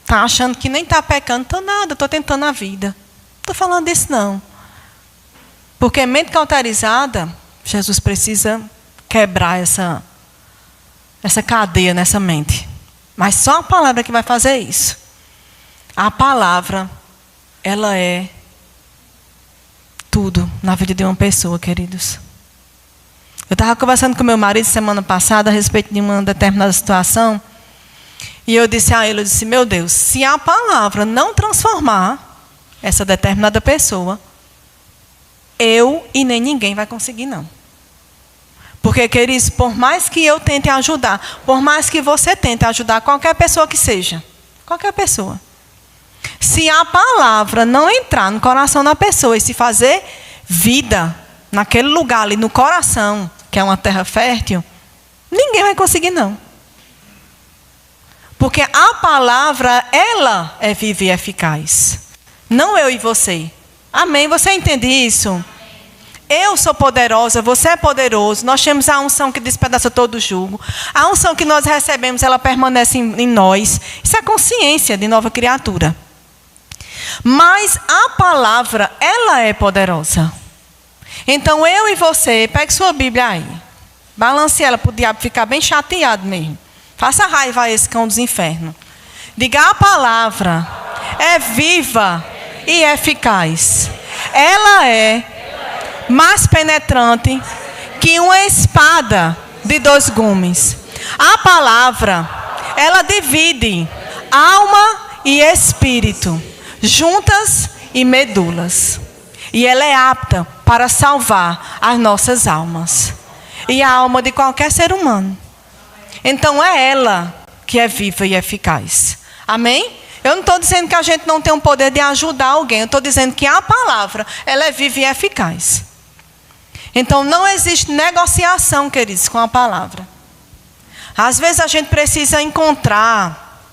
Está achando que nem está pecando, estou nada, estou tentando a vida. Não estou falando disso não. Porque mente cauterizada, Jesus precisa quebrar essa cadeia nessa mente. Mas só a palavra que vai fazer isso. A palavra, ela é tudo na vida de uma pessoa, queridos. Eu estava conversando com meu marido semana passada a respeito de uma determinada situação. E eu disse a ele, meu Deus, se a palavra não transformar essa determinada pessoa, eu e nem ninguém vai conseguir, não. Porque, queridos, por mais que eu tente ajudar, por mais que você tente ajudar qualquer pessoa que seja, qualquer pessoa, se a palavra não entrar no coração da pessoa e se fazer vida naquele lugar ali no coração, que é uma terra fértil, ninguém vai conseguir, não. Porque a palavra, ela é viva e eficaz. Não eu e você. Amém? Você entende isso? Eu sou poderosa, você é poderoso. Nós temos a unção que despedaça todo o jugo. A unção que nós recebemos, ela permanece em nós. Isso é consciência de nova criatura. Mas a palavra, ela é poderosa. Então eu e você, pegue sua Bíblia aí. Balance ela para o diabo ficar bem chateado mesmo. Faça raiva a esse cão dos infernos. Diga, a palavra é viva e eficaz. Ela é mais penetrante que uma espada de 2 gumes. A palavra, ela divide alma e espírito, juntas e medulas. E ela é apta para salvar as nossas almas. E a alma de qualquer ser humano. Então é ela que é viva e eficaz. Amém? Eu não estou dizendo que a gente não tem o poder de ajudar alguém. Eu estou dizendo que a palavra, ela é viva e eficaz. Então não existe negociação, queridos, com a palavra. Às vezes a gente precisa encontrar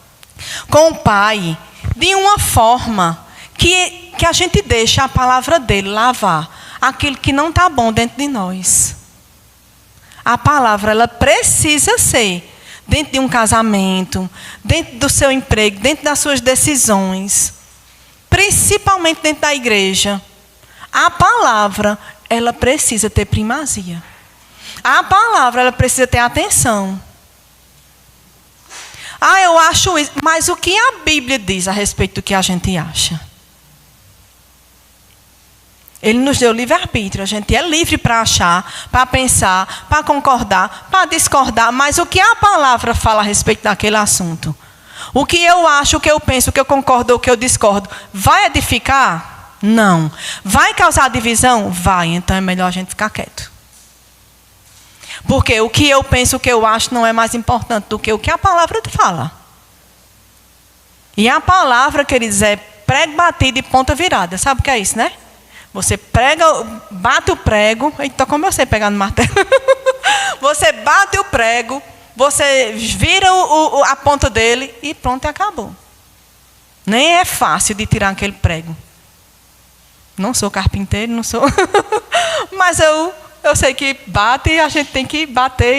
com o Pai de uma forma que a gente deixe a palavra dele lavar aquilo que não está bom dentro de nós. A palavra, ela precisa ser dentro de um casamento, dentro do seu emprego, dentro das suas decisões, principalmente dentro da igreja. A palavra, ela precisa ter primazia. A palavra, ela precisa ter atenção. Eu acho isso. Mas o que a Bíblia diz a respeito do que a gente acha? Ele nos deu livre-arbítrio. A gente é livre para achar, para pensar, para concordar, para discordar. Mas o que a palavra fala a respeito daquele assunto? O que eu acho, o que eu penso, o que eu concordo, o que eu discordo, vai edificar? Não. Vai causar divisão? Vai. Então é melhor a gente ficar quieto. Porque o que eu penso, o que eu acho, não é mais importante do que o que a palavra fala. E a palavra, queridos, é prego batido e ponta virada. Sabe o que é isso, né? Você prega, bate o prego. Eita, como eu sei pegar no martelo. Você bate o prego, você vira a ponta dele e pronto, acabou. Nem é fácil de tirar aquele prego. Não sou carpinteiro, não sou. Mas eu sei que bate e a gente tem que bater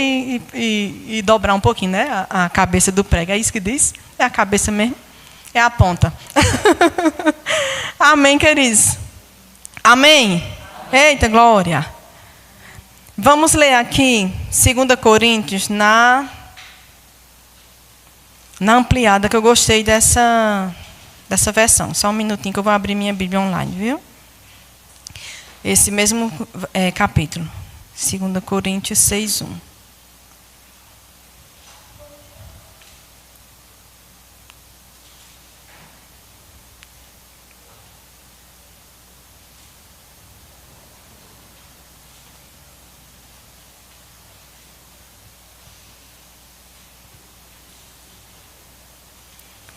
e dobrar um pouquinho, né? A cabeça do prego. É isso que diz? É a cabeça mesmo? É a ponta. Amém, queridos? Amém? Eita, glória. Vamos ler aqui 2 Coríntios na ampliada, que eu gostei dessa versão. Só um minutinho que eu vou abrir minha Bíblia online, viu? Esse mesmo capítulo. 2 Coríntios 6:1.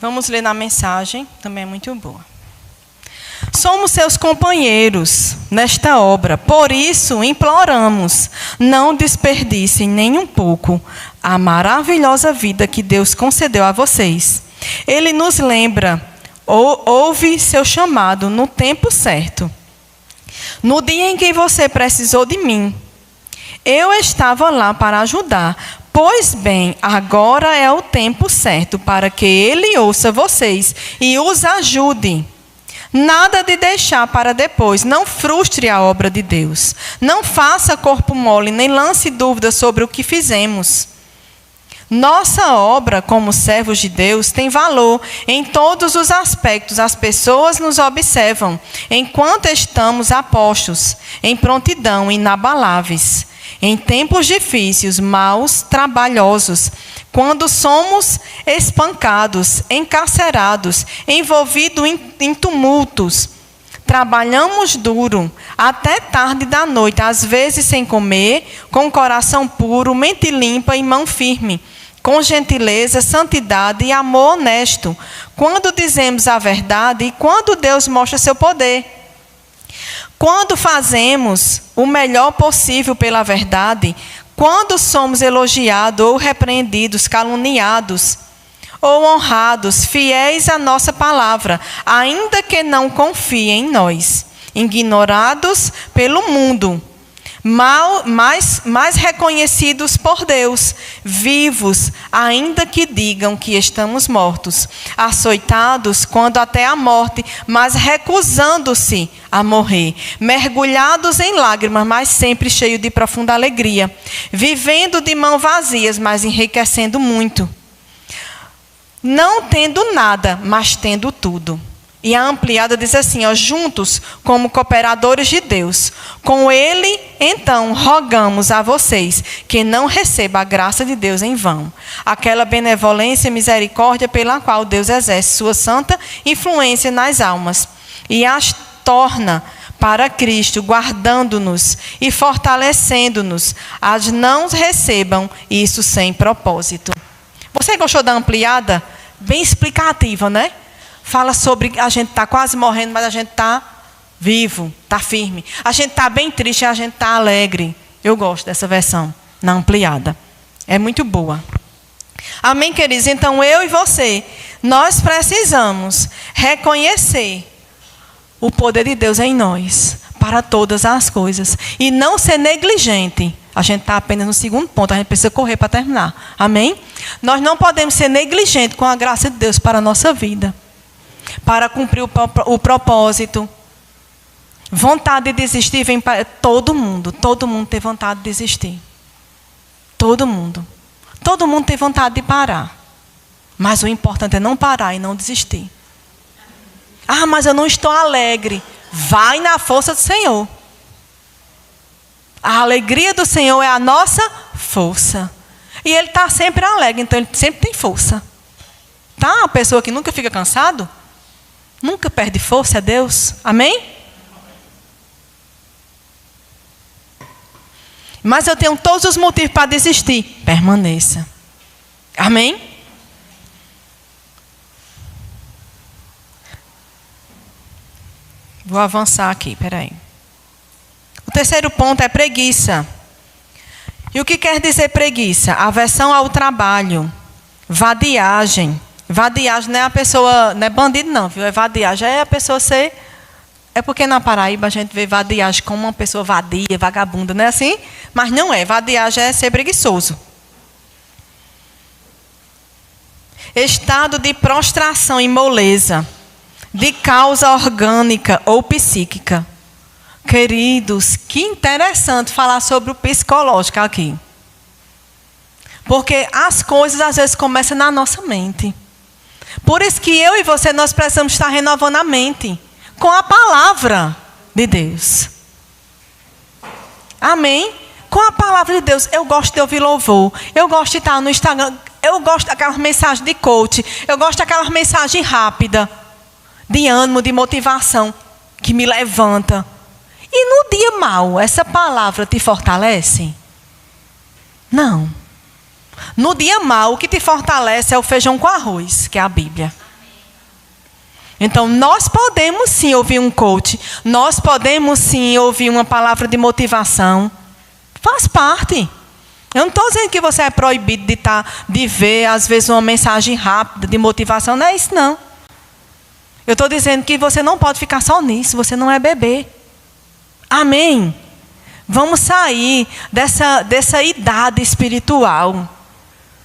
Vamos ler na mensagem, também é muito boa. Somos seus companheiros nesta obra, por isso imploramos, não desperdicem nem um pouco a maravilhosa vida que Deus concedeu a vocês. Ele nos lembra, ouve seu chamado no tempo certo. No dia em que você precisou de mim, eu estava lá para ajudar. Pois bem, agora é o tempo certo para que Ele ouça vocês e os ajude. Nada de deixar para depois. Não frustre a obra de Deus. Não faça corpo mole, nem lance dúvidas sobre o que fizemos. Nossa obra como servos de Deus tem valor em todos os aspectos. As pessoas nos observam enquanto estamos a postos, em prontidão, inabaláveis. Em tempos difíceis, maus, trabalhosos, quando somos espancados, encarcerados, envolvidos em tumultos, trabalhamos duro, até tarde da noite, às vezes sem comer, com coração puro, mente limpa e mão firme, com gentileza, santidade e amor honesto, quando dizemos a verdade e quando Deus mostra seu poder. Quando fazemos o melhor possível pela verdade, quando somos elogiados ou repreendidos, caluniados ou honrados, fiéis à nossa palavra, ainda que não confiem em nós, ignorados pelo mundo, mais reconhecidos por Deus, vivos, ainda que digam que estamos mortos, açoitados quando até a morte, mas recusando-se a morrer, mergulhados em lágrimas, mas sempre cheios de profunda alegria, vivendo de mãos vazias, mas enriquecendo muito, não tendo nada, mas tendo tudo. E a ampliada diz assim, juntos como cooperadores de Deus. Com Ele, então, rogamos a vocês que não recebam a graça de Deus em vão. Aquela benevolência e misericórdia pela qual Deus exerce sua santa influência nas almas. E as torna para Cristo, guardando-nos e fortalecendo-nos. As não recebam isso sem propósito. Você gostou da ampliada? Bem explicativa, né? Fala sobre a gente está quase morrendo, mas a gente está vivo, está firme. A gente está bem triste, a gente está alegre. Eu gosto dessa versão, na ampliada. É muito boa. Amém, queridos? Então, eu e você, nós precisamos reconhecer o poder de Deus em nós, para todas as coisas. E não ser negligente. A gente está apenas no segundo ponto, a gente precisa correr para terminar. Amém? Nós não podemos ser negligentes com a graça de Deus para a nossa vida. Para cumprir o propósito. Vontade de desistir vem para todo mundo tem vontade de desistir. Todo mundo tem vontade de parar. Mas o importante é não parar e não desistir. Ah, mas eu não estou alegre. Vai na força do Senhor. A alegria do Senhor é a nossa força. E Ele está sempre alegre, então Ele sempre tem força. Tá? Uma pessoa que nunca fica cansado, nunca perde força, é Deus. Amém? Mas eu tenho todos os motivos para desistir. Permaneça. Amém? Vou avançar aqui, peraí. O terceiro ponto é preguiça. E o que quer dizer preguiça? Aversão ao trabalho. Vadiagem. Vadiagem não é a pessoa, não é bandido não, viu? É vadiagem, é a pessoa ser... É porque na Paraíba a gente vê vadiagem como uma pessoa vadia, vagabunda, não é assim? Mas não é, vadiagem é ser preguiçoso. Estado de prostração e moleza, de causa orgânica ou psíquica. Queridos, que interessante falar sobre o psicológico aqui. Porque as coisas às vezes começam na nossa mente. Por isso que eu e você, nós precisamos estar renovando a mente com a palavra de Deus. Amém? Com a palavra de Deus. Eu gosto de ouvir louvor. Eu gosto de estar no Instagram. Eu gosto daquelas mensagens de coach. Eu gosto daquelas mensagens rápidas. De ânimo, de motivação. Que me levanta. E no dia mau, essa palavra te fortalece? Não. No dia mau, o que te fortalece é o feijão com arroz, que é a Bíblia. Então, nós podemos sim ouvir um coach. Nós podemos sim ouvir uma palavra de motivação. Faz parte. Eu não estou dizendo que você é proibido de ver, às vezes, uma mensagem rápida de motivação. Não é isso, não. Eu estou dizendo que você não pode ficar só nisso. Você não é bebê. Amém? Vamos sair dessa idade espiritual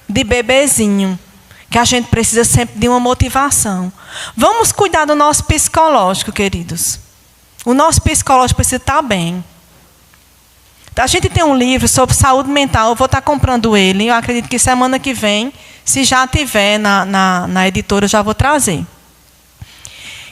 de bebezinho, que a gente precisa sempre de uma motivação. Vamos cuidar do nosso psicológico, queridos. O nosso psicológico precisa estar bem. A gente tem um livro sobre saúde mental, eu vou estar comprando ele. Eu acredito que semana que vem, se já tiver na editora, eu já vou trazer.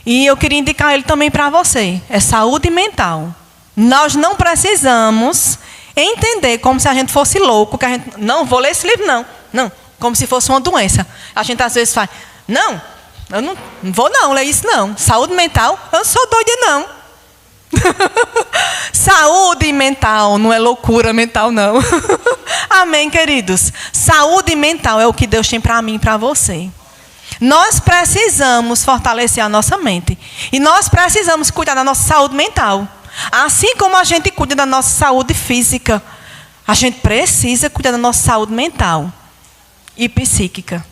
E eu queria indicar ele também para você. É saúde mental. Nós não precisamos entender como se a gente fosse louco, que a gente não vou ler esse livro, não. Não, como se fosse uma doença. A gente às vezes faz, não, eu não vou não ler isso não. Saúde mental, eu não sou doida não. Saúde mental, não é loucura mental não. Amém, queridos? Saúde mental é o que Deus tem para mim e para você. Nós precisamos fortalecer a nossa mente. E nós precisamos cuidar da nossa saúde mental. Assim como a gente cuida da nossa saúde física, a gente precisa cuidar da nossa saúde mental e psíquica.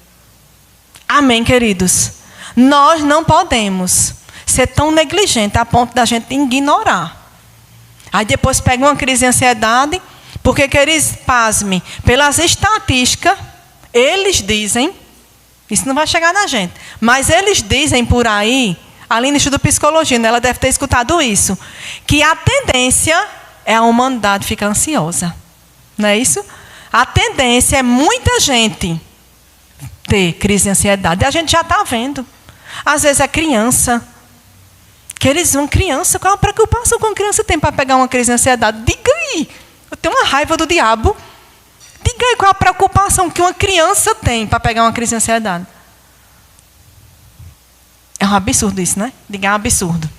Amém, queridos? Nós não podemos ser tão negligente a ponto da gente ignorar. Aí depois pega uma crise de ansiedade, porque, queridos, pasme, pelas estatísticas, eles dizem, isso não vai chegar na gente, mas eles dizem por aí, além do estudo de psicologia, né, ela deve ter escutado isso, que a tendência é a humanidade ficar ansiosa. Não é isso? A tendência é muita gente ter crise de ansiedade. E a gente já está vendo. Às vezes é criança. Queridos, uma criança, qual a preocupação que uma criança tem para pegar uma crise de ansiedade? Diga aí. Eu tenho uma raiva do diabo. Diga aí qual a preocupação que uma criança tem para pegar uma crise de ansiedade. É um absurdo isso, né? Diga, é um absurdo.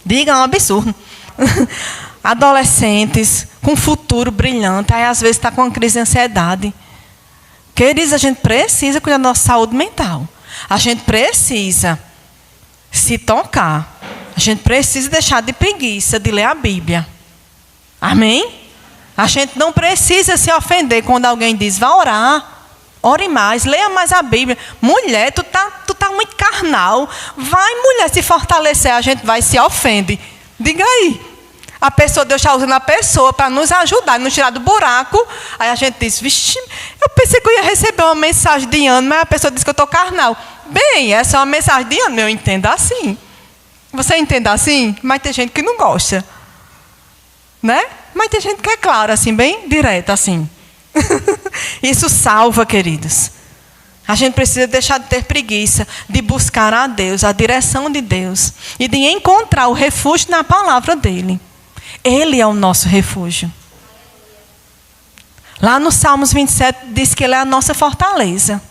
Diga, é um absurdo. Adolescentes com futuro brilhante, aí às vezes está com uma crise de ansiedade. Queridos, a gente precisa cuidar da nossa saúde mental. A gente precisa se tocar. A gente precisa deixar de preguiça de ler a Bíblia. Amém? A gente não precisa se ofender quando alguém diz, vá orar. Ore mais, leia mais a Bíblia. Mulher, tu tá muito carnal. Vai, mulher, se fortalecer, a gente vai e se ofende. Diga aí. A pessoa, Deus está usando a pessoa para nos ajudar, nos tirar do buraco. Aí a gente diz, vixe, eu pensei que eu ia receber uma mensagem de ânimo, mas a pessoa diz que eu estou carnal. Bem, essa é uma mensagem de ânimo, eu entendo assim. Você entende assim? Mas tem gente que não gosta. Né? Mas tem gente que é clara, assim, bem direta, assim. Isso salva, queridos. A gente precisa deixar de ter preguiça, de buscar a Deus, a direção de Deus, e de encontrar o refúgio na palavra dEle. Ele é o nosso refúgio. Lá no Salmos 27 diz que Ele é a nossa fortaleza.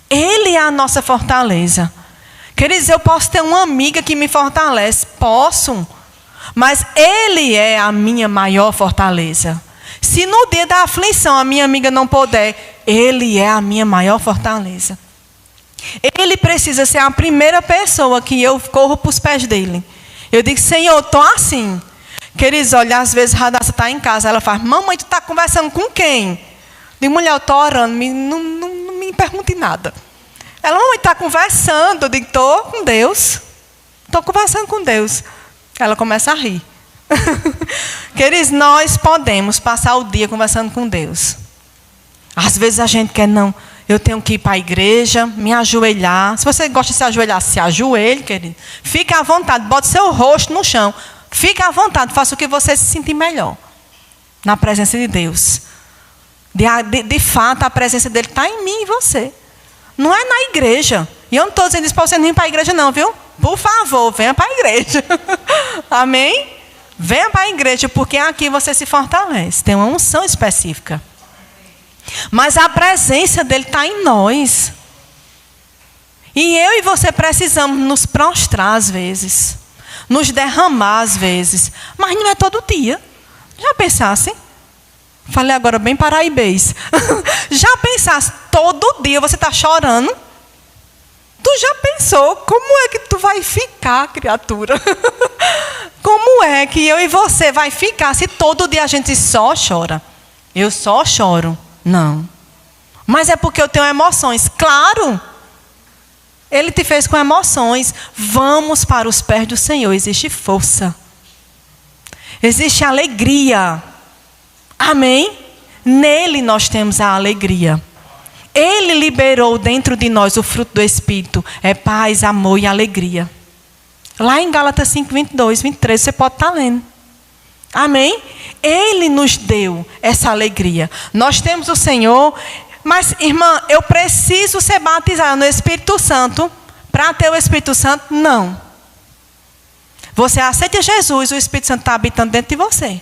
Ele é a nossa fortaleza. Queridos, eu posso ter uma amiga que me fortalece. Posso. Mas Ele é a minha maior fortaleza. Se no dia da aflição a minha amiga não puder, Ele é a minha maior fortaleza. Ele precisa ser a primeira pessoa que eu corro para os pés dEle. Eu digo, Senhor, eu estou assim. Queridos, olha, às vezes a Radassa está em casa, ela fala, mamãe, tu está conversando com quem? Eu digo, mulher, eu estou orando, não me pergunte nada. Ela, mamãe, está conversando. Eu digo, estou com Deus. Estou conversando com Deus. Ela começa a rir. Queridos, nós podemos passar o dia conversando com Deus. Às vezes a gente quer, não, eu tenho que ir para a igreja, me ajoelhar. Se você gosta de se ajoelhar, se ajoelhe, querido. Fique à vontade, bote seu rosto no chão. Fique à vontade, faça o que você se sentir melhor. Na presença de Deus. De fato, a presença dele está em mim e você. Não é na igreja. E eu não estou dizendo isso para você não ir para a igreja não, viu? Por favor, venha para a igreja. Amém? Venha para a igreja, porque aqui você se fortalece. Tem uma unção específica. Mas a presença dele está em nós. E eu e você precisamos nos prostrar às vezes. Nos derramar às vezes. Mas não é todo dia. Já pensasse? Falei agora bem paraibês. Já pensasse, todo dia você está chorando? Tu já pensou como é que tu vai ficar, criatura? Como é que eu e você vai ficar se todo dia a gente só chora? Eu só choro. Não. Mas é porque eu tenho emoções. Claro. Ele te fez com emoções. Vamos para os pés do Senhor. Existe força. Existe alegria. Amém? Nele nós temos a alegria. Ele liberou dentro de nós o fruto do Espírito. É paz, amor e alegria. Lá em Gálatas 5, 22, 23, você pode estar lendo. Amém? Ele nos deu essa alegria. Nós temos o Senhor. Mas, irmã, eu preciso ser batizada no Espírito Santo para ter o Espírito Santo? Não. Você aceita Jesus, o Espírito Santo está habitando dentro de você.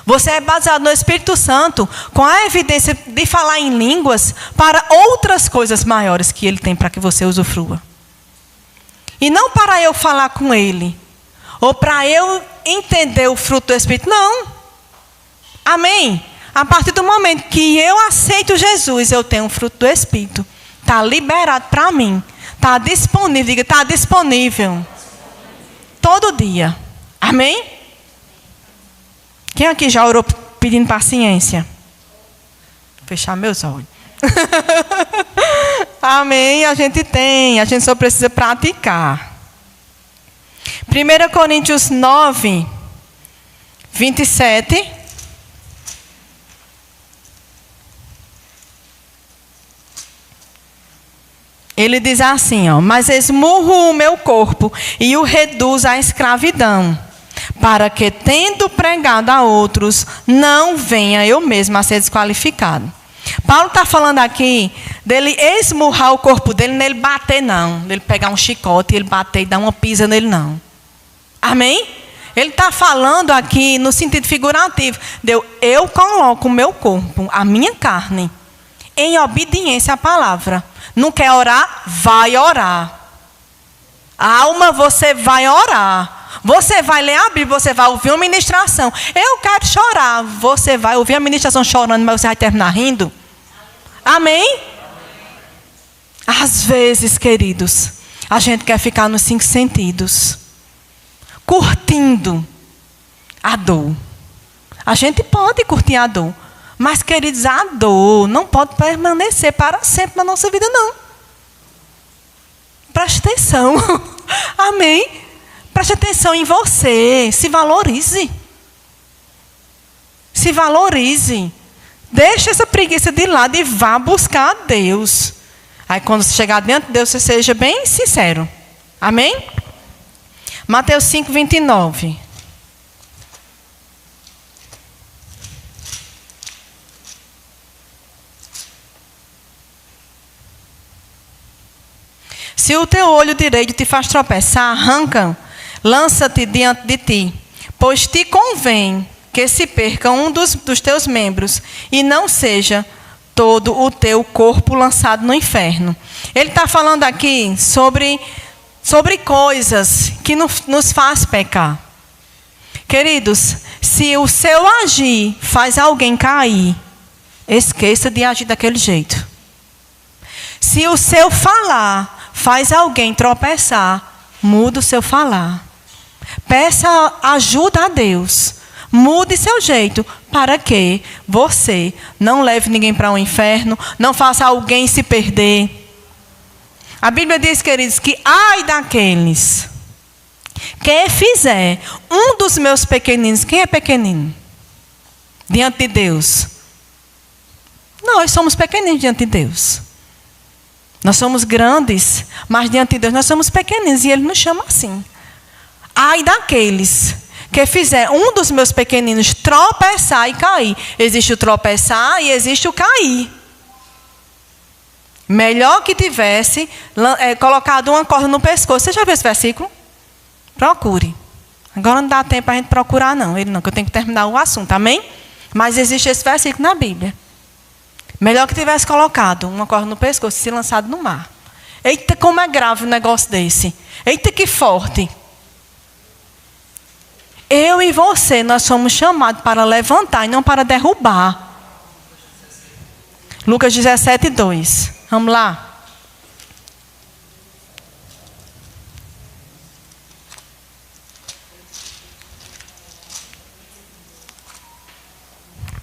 Você é batizado no Espírito Santo com a evidência de falar em línguas para outras coisas maiores que Ele tem para que você usufrua. E não para eu falar com Ele, ou para eu entender o fruto do Espírito. Não. Amém? A partir do momento que eu aceito Jesus, eu tenho o fruto do Espírito. Está liberado para mim. Está disponível. Diga, está disponível. Todo dia. Amém? Quem aqui já orou pedindo paciência? Vou fechar meus olhos. Amém? A gente tem. A gente só precisa praticar. 1 Coríntios 9, 27. Ele diz assim, ó: mas esmurro o meu corpo e o reduzo à escravidão, para que, tendo pregado a outros, não venha eu mesmo a ser desqualificado. Paulo está falando aqui dele esmurrar o corpo dele, nele bater não, dele pegar um chicote e ele bater e dar uma pisa nele não. Amém? Ele está falando aqui no sentido figurativo. Eu coloco o meu corpo, a minha carne, em obediência à palavra. Não quer orar? Vai orar. Alma, você vai orar. Você vai ler a Bíblia, você vai ouvir uma ministração. Eu quero chorar. Você vai ouvir a ministração chorando, mas você vai terminar rindo? Amém? Às vezes, queridos, a gente quer ficar nos 5 sentidos, curtindo a dor. A gente pode curtir a dor, mas, queridos, a dor não pode permanecer para sempre na nossa vida, não. Preste atenção. Amém? Preste atenção em você. Se valorize. Se valorize. Deixe essa preguiça de lado e vá buscar a Deus. Aí, quando você chegar diante de Deus, você seja bem sincero. Amém? Mateus 5, 29. Se o teu olho direito te faz tropeçar, arranca, lança-te diante de ti, pois te convém que se perca um dos teus membros e não seja todo o teu corpo lançado no inferno. Ele está falando aqui sobre coisas que nos faz pecar. Queridos, se o seu agir faz alguém cair, esqueça de agir daquele jeito. Se o seu falar faz alguém tropeçar, muda o seu falar. Peça ajuda a Deus. Mude seu jeito para que você não leve ninguém para o inferno, não faça alguém se perder. A Bíblia diz, queridos, que ai daqueles que fizer um dos meus pequeninos. Quem é pequenino? Diante de Deus. Nós somos pequeninos diante de Deus. Nós somos grandes, mas diante de Deus nós somos pequeninos. E Ele nos chama assim. Ai daqueles que fizer um dos meus pequeninos tropeçar e cair. Existe o tropeçar e existe o cair. Melhor que tivesse colocado uma corda no pescoço. Você já viu esse versículo? Procure. Agora não dá tempo para a gente procurar, não. Ele não, que eu tenho que terminar o assunto, amém? Mas existe esse versículo na Bíblia. Melhor que tivesse colocado uma corda no pescoço e se lançado no mar. Eita, como é grave um negócio desse. Eita, que forte. Eu e você, nós somos chamados para levantar e não para derrubar. Lucas 17, 2. Vamos lá.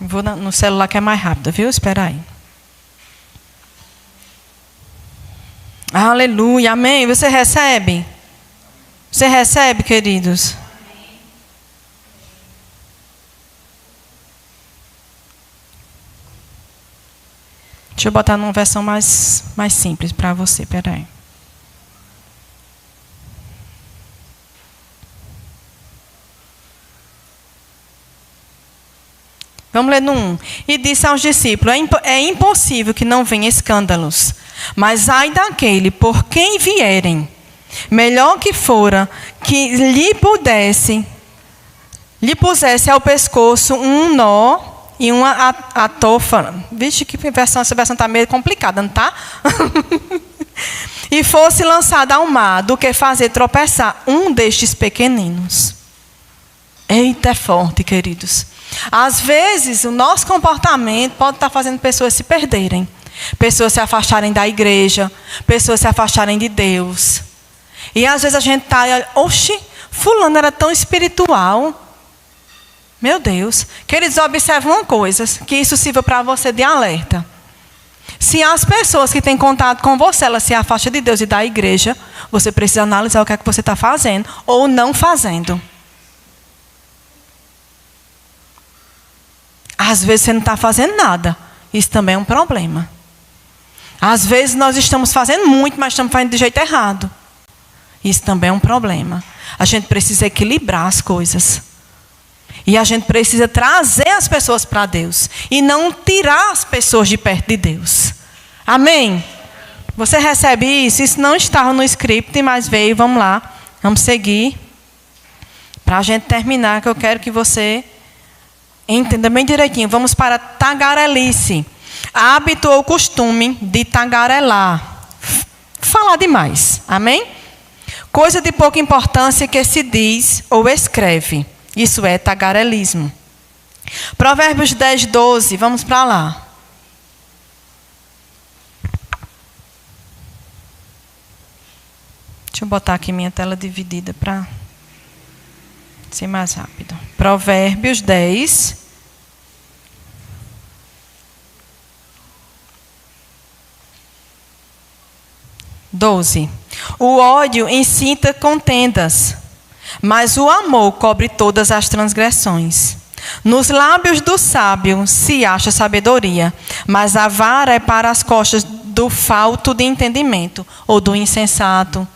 Vou no celular que é mais rápido, viu? Espera aí. Aleluia, amém. Você recebe? Você recebe, queridos? Deixa eu botar numa versão mais simples para você, espera aí. Vamos ler no 1. E disse aos discípulos: é impossível que não venha escândalos, mas ai daquele por quem vierem. Melhor que fora que lhe pusesse ao pescoço um nó e uma atofa. Vixe, que versão, essa versão está meio complicada, não está? E fosse lançado ao mar, do que fazer tropeçar um destes pequeninos. Eita, é forte, queridos. Às vezes, o nosso comportamento pode estar fazendo pessoas se perderem. Pessoas se afastarem da igreja. Pessoas se afastarem de Deus. E às vezes a gente está, oxe, fulano era tão espiritual. Meu Deus. Queridos, observem uma coisa, que isso sirva para você de alerta. Se as pessoas que têm contato com você, elas se afastam de Deus e da igreja, você precisa analisar o que é que você está fazendo ou não fazendo. Às vezes você não está fazendo nada. Isso também é um problema. Às vezes nós estamos fazendo muito, mas estamos fazendo do jeito errado. Isso também é um problema. A gente precisa equilibrar as coisas. E a gente precisa trazer as pessoas para Deus. E não tirar as pessoas de perto de Deus. Amém? Você recebe isso? Isso não estava no script, mas veio. Vamos lá. Vamos seguir. Para a gente terminar, que eu quero que você entenda bem direitinho. Vamos para tagarelice. Hábito ou costume de tagarelar. Falar demais. Amém? Coisa de pouca importância que se diz ou escreve. Isso é tagarelismo. Provérbios 10, 12. Vamos para lá. Deixa eu botar aqui minha tela dividida para ser mais rápido. Provérbios 10. 12. O ódio incita contendas, mas o amor cobre todas as transgressões. Nos lábios do sábio se acha sabedoria, mas a vara é para as costas do falto de entendimento ou do insensato.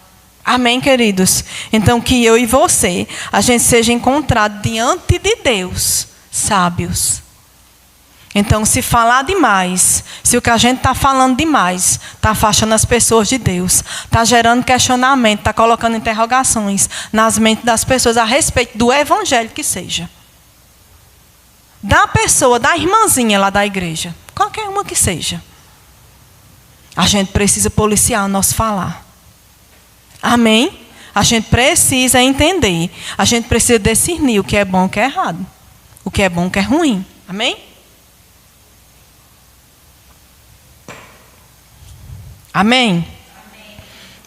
Amém, queridos? Então, que eu e você, a gente seja encontrado diante de Deus, sábios. Então, se falar demais, se o que a gente está falando demais, está afastando as pessoas de Deus, está gerando questionamento, está colocando interrogações nas mentes das pessoas a respeito do evangelho que seja. Da pessoa, da irmãzinha lá da igreja, qualquer uma que seja. A gente precisa policiar o nosso falar. Amém? A gente precisa entender. A gente precisa discernir o que é bom e o que é errado. O que é bom e o que é ruim. Amém? Amém?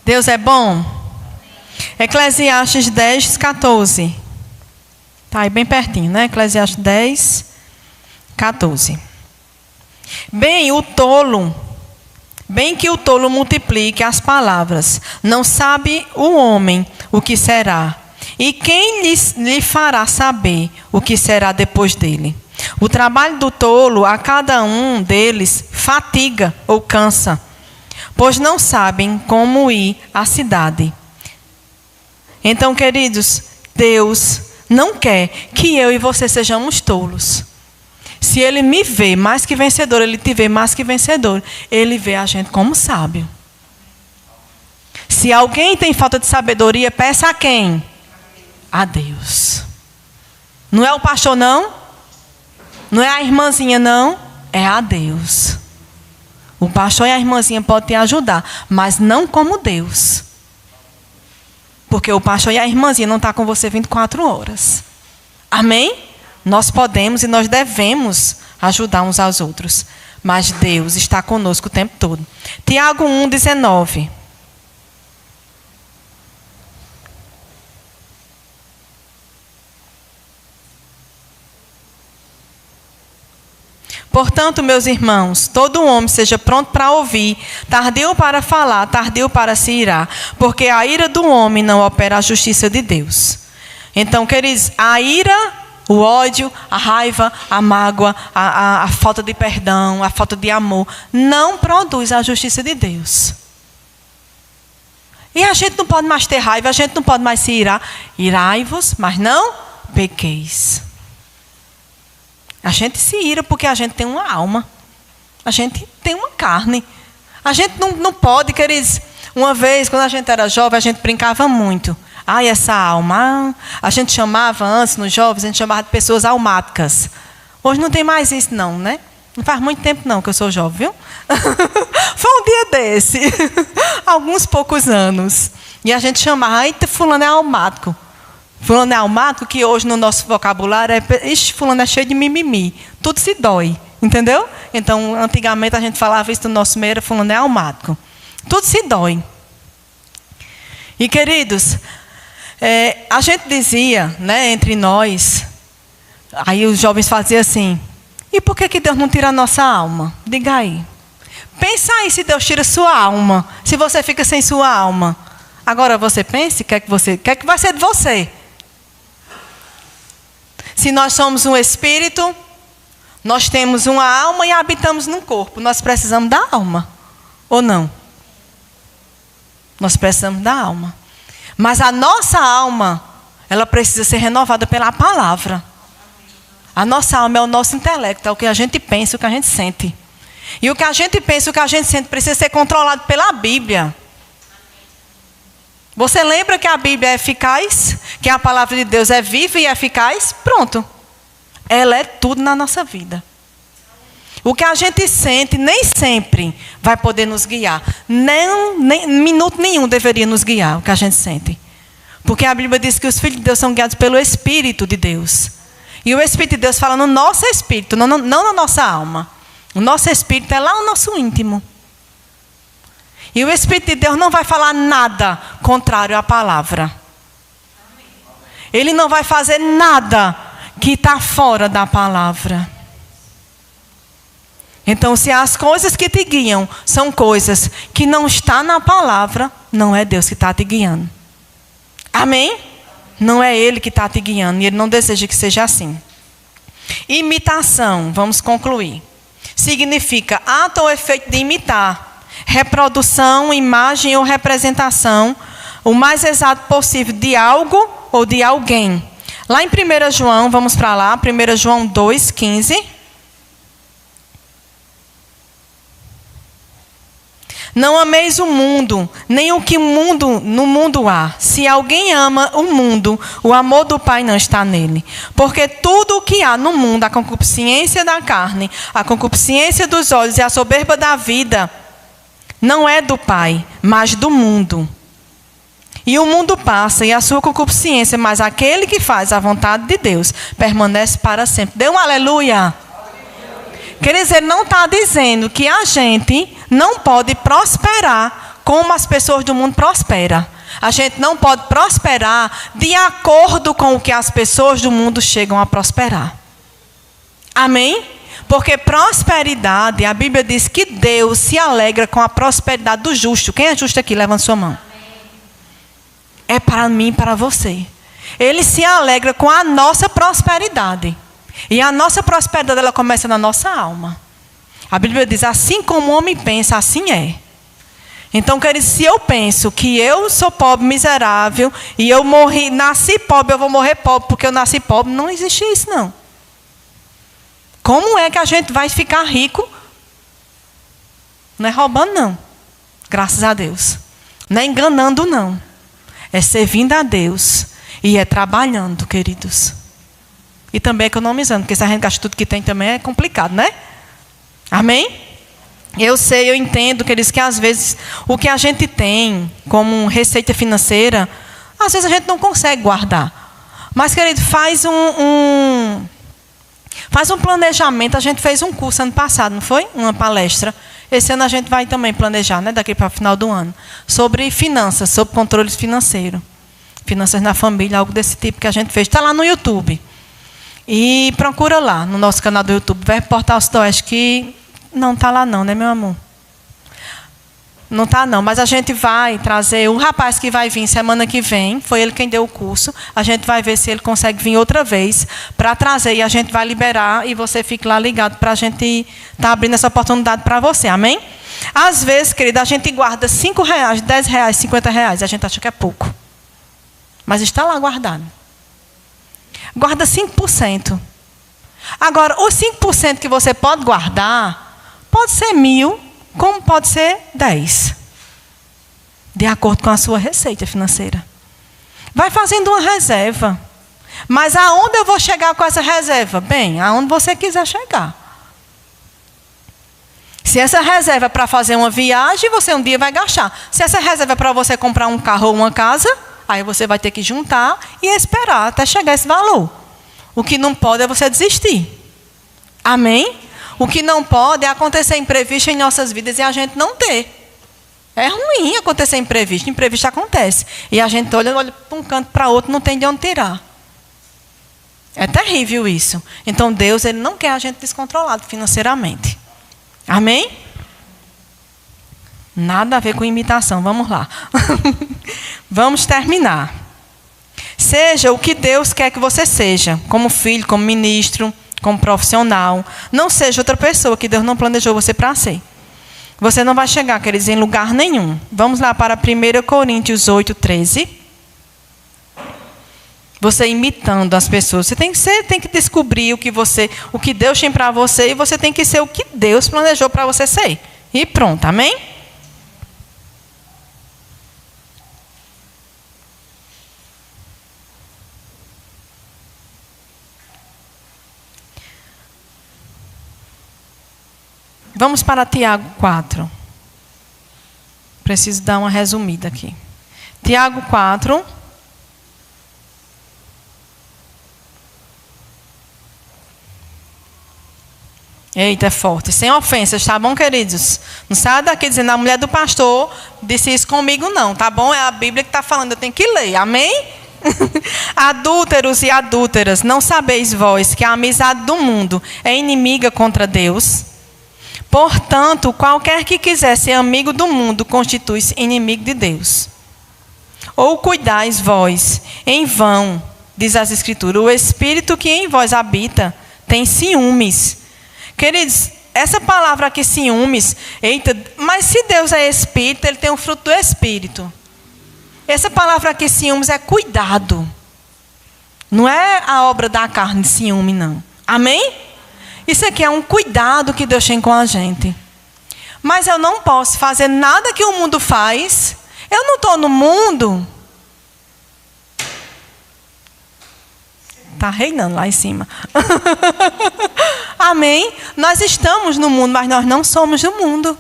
Deus é bom? Eclesiastes 10, 14. Está aí bem pertinho, né? Eclesiastes 10, 14. Bem que o tolo multiplique as palavras, não sabe o homem o que será. E quem lhe fará saber o que será depois dele? O trabalho do tolo a cada um deles fatiga ou cansa, pois não sabem como ir à cidade. Então, queridos, Deus não quer que eu e você sejamos tolos. Se Ele me vê mais que vencedor, Ele te vê mais que vencedor, Ele vê a gente como sábio. Se alguém tem falta de sabedoria, peça a quem? A Deus. Não é o pastor, não? Não é a irmãzinha, não? É a Deus. O pastor e a irmãzinha podem te ajudar, mas não como Deus. Porque o pastor e a irmãzinha não estão com você 24 horas. Amém? Nós podemos e nós devemos ajudar uns aos outros. Mas Deus está conosco o tempo todo. Tiago 1, 19. Portanto, meus irmãos, todo homem seja pronto para ouvir, tardio para falar, tardio para se irar, porque a ira do homem não opera a justiça de Deus. Então, queridos, a ira, o ódio, a raiva, a mágoa, a falta de perdão, a falta de amor, não produz a justiça de Deus. E a gente não pode mais ter raiva, a gente não pode mais se irar. Irai-vos, mas não pequeis. A gente se ira porque a gente tem uma alma. A gente tem uma carne. A gente não pode, queridos. Uma vez, quando a gente era jovem, a gente brincava muito. Ai, essa alma. A gente chamava antes, nos jovens, a gente chamava de pessoas almáticas. Hoje não tem mais isso não, né? Não faz muito tempo não que eu sou jovem, viu? Foi um dia desse. Alguns poucos anos. E a gente chamava, ai, fulano é almático. Fulano é almático, que hoje no nosso vocabulário é, ixi, fulano é cheio de mimimi. Tudo se dói, entendeu? Então, antigamente a gente falava isso no nosso meio, era fulano é almático. Tudo se dói. E, queridos, a gente dizia, né, entre nós, aí os jovens faziam assim, e por que Deus não tira a nossa alma? Diga aí. Pensa aí se Deus tira sua alma, se você fica sem sua alma. Agora você pense, o que é que vai ser de você? Se nós somos um espírito, nós temos uma alma e habitamos num corpo. Nós precisamos da alma, ou não? Nós precisamos da alma. Mas a nossa alma, ela precisa ser renovada pela palavra. A nossa alma é o nosso intelecto, é o que a gente pensa, o que a gente sente. E o que a gente pensa, o que a gente sente, precisa ser controlado pela Bíblia. Você lembra que a Bíblia é eficaz? Que a palavra de Deus é viva e eficaz? Pronto. Ela é tudo na nossa vida. O que a gente sente nem sempre vai poder nos guiar. Nem minuto nenhum deveria nos guiar o que a gente sente. Porque a Bíblia diz que os filhos de Deus são guiados pelo Espírito de Deus. E o Espírito de Deus fala no nosso espírito, não na nossa alma. O nosso espírito é lá no nosso íntimo. E o Espírito de Deus não vai falar nada contrário à palavra. Ele não vai fazer nada que está fora da palavra. Então, se as coisas que te guiam são coisas que não estão na palavra, não é Deus que está te guiando. Amém? Não é Ele que está te guiando e Ele não deseja que seja assim. Imitação, vamos concluir. Significa ato ou efeito de imitar. Reprodução, imagem ou representação, o mais exato possível de algo ou de alguém. Lá em 1 João, vamos para lá, 1 João 2,15. Não ameis o mundo, nem o que no mundo há. Se alguém ama o mundo, o amor do Pai não está nele. Porque tudo o que há no mundo, a concupiscência da carne, a concupiscência dos olhos e a soberba da vida, não é do Pai, mas do mundo. E o mundo passa e a sua concupiscência, mas aquele que faz a vontade de Deus permanece para sempre. Dê um aleluia. Quer dizer, ele não está dizendo que a gente não pode prosperar como as pessoas do mundo prosperam. A gente não pode prosperar de acordo com o que as pessoas do mundo chegam a prosperar. Amém? Porque prosperidade, a Bíblia diz que Deus se alegra com a prosperidade do justo. Quem é justo aqui? Levanta sua mão. É para mim e para você. Ele se alegra com a nossa prosperidade. E a nossa prosperidade, ela começa na nossa alma. A Bíblia diz, assim como o homem pensa, assim é. Então, querido, se eu penso que eu sou pobre, miserável, e eu nasci pobre, eu vou morrer pobre porque eu nasci pobre, não existe isso, não. Como é que a gente vai ficar rico? Não é roubando, não. Graças a Deus. Não é enganando, não. É servindo a Deus. E é trabalhando, queridos. E também economizando, porque se a gente gasta tudo que tem também é complicado, né? Amém? Eu sei, eu entendo, queridos, que às vezes o que a gente tem como receita financeira, às vezes a gente não consegue guardar. Mas, querido, faz um planejamento. A gente fez um curso ano passado, não foi? Uma palestra. Esse ano a gente vai também planejar, né, daqui para o final do ano, sobre finanças, sobre controle financeiro. Finanças na família, algo desse tipo que a gente fez. Está lá no YouTube. E procura lá, no nosso canal do YouTube, Verbo Portal Sudoeste, que não está lá não, né, meu amor? Não está não, mas a gente vai trazer o rapaz que vai vir semana que vem, foi ele quem deu o curso, a gente vai ver se ele consegue vir outra vez para trazer e a gente vai liberar e você fique lá ligado para a gente estar abrindo essa oportunidade para você, amém? Às vezes, querida, a gente guarda R$5, R$10, R$50, a gente acha que é pouco, mas está lá guardado. Guarda 5%. Agora, os 5% que você pode guardar, pode ser 1.000, como pode ser 10. De acordo com a sua receita financeira. Vai fazendo uma reserva. Mas aonde eu vou chegar com essa reserva? Bem, aonde você quiser chegar. Se essa reserva é para fazer uma viagem, você um dia vai gastar. Se essa reserva é para você comprar um carro ou uma casa, aí você vai ter que juntar e esperar até chegar esse valor. O que não pode é você desistir. Amém? O que não pode é acontecer imprevisto em nossas vidas e a gente não ter. É ruim acontecer imprevisto. Imprevisto acontece. E a gente olha para um canto para outro, não tem de onde tirar. É terrível isso. Então Deus, Ele não quer a gente descontrolado financeiramente. Amém? Nada a ver com imitação. Vamos lá. Vamos terminar. Seja o que Deus quer que você seja. Como filho, como ministro, como profissional. Não seja outra pessoa que Deus não planejou você para ser. Você não vai chegar, queridos, em lugar nenhum. Vamos lá para 1 Coríntios 8:13. Você imitando as pessoas. Você tem que descobrir o que Deus tem para você e você tem que ser o que Deus planejou para você ser. E pronto, amém? Vamos para Tiago 4. Preciso dar uma resumida aqui. Tiago 4. Eita, é forte. Sem ofensas, tá bom, queridos? Não sai daqui dizendo, a mulher do pastor disse isso comigo, não, tá bom? É a Bíblia que está falando, eu tenho que ler, amém? Adúlteros e adúlteras, não sabeis vós que a amizade do mundo é inimiga contra Deus? Portanto, qualquer que quiser ser amigo do mundo, constitui-se inimigo de Deus. Ou cuidais vós, em vão, diz as Escrituras, o Espírito que em vós habita tem ciúmes. Queridos, essa palavra aqui, ciúmes, eita, mas se Deus é Espírito, Ele tem o fruto do Espírito. Essa palavra aqui, ciúmes, é cuidado. Não é a obra da carne, ciúme, não. Amém? Isso aqui é um cuidado que Deus tem com a gente. Mas eu não posso fazer nada que o mundo faz. Eu não estou no mundo. Está reinando lá em cima. Amém? Nós estamos no mundo, mas nós não somos do mundo.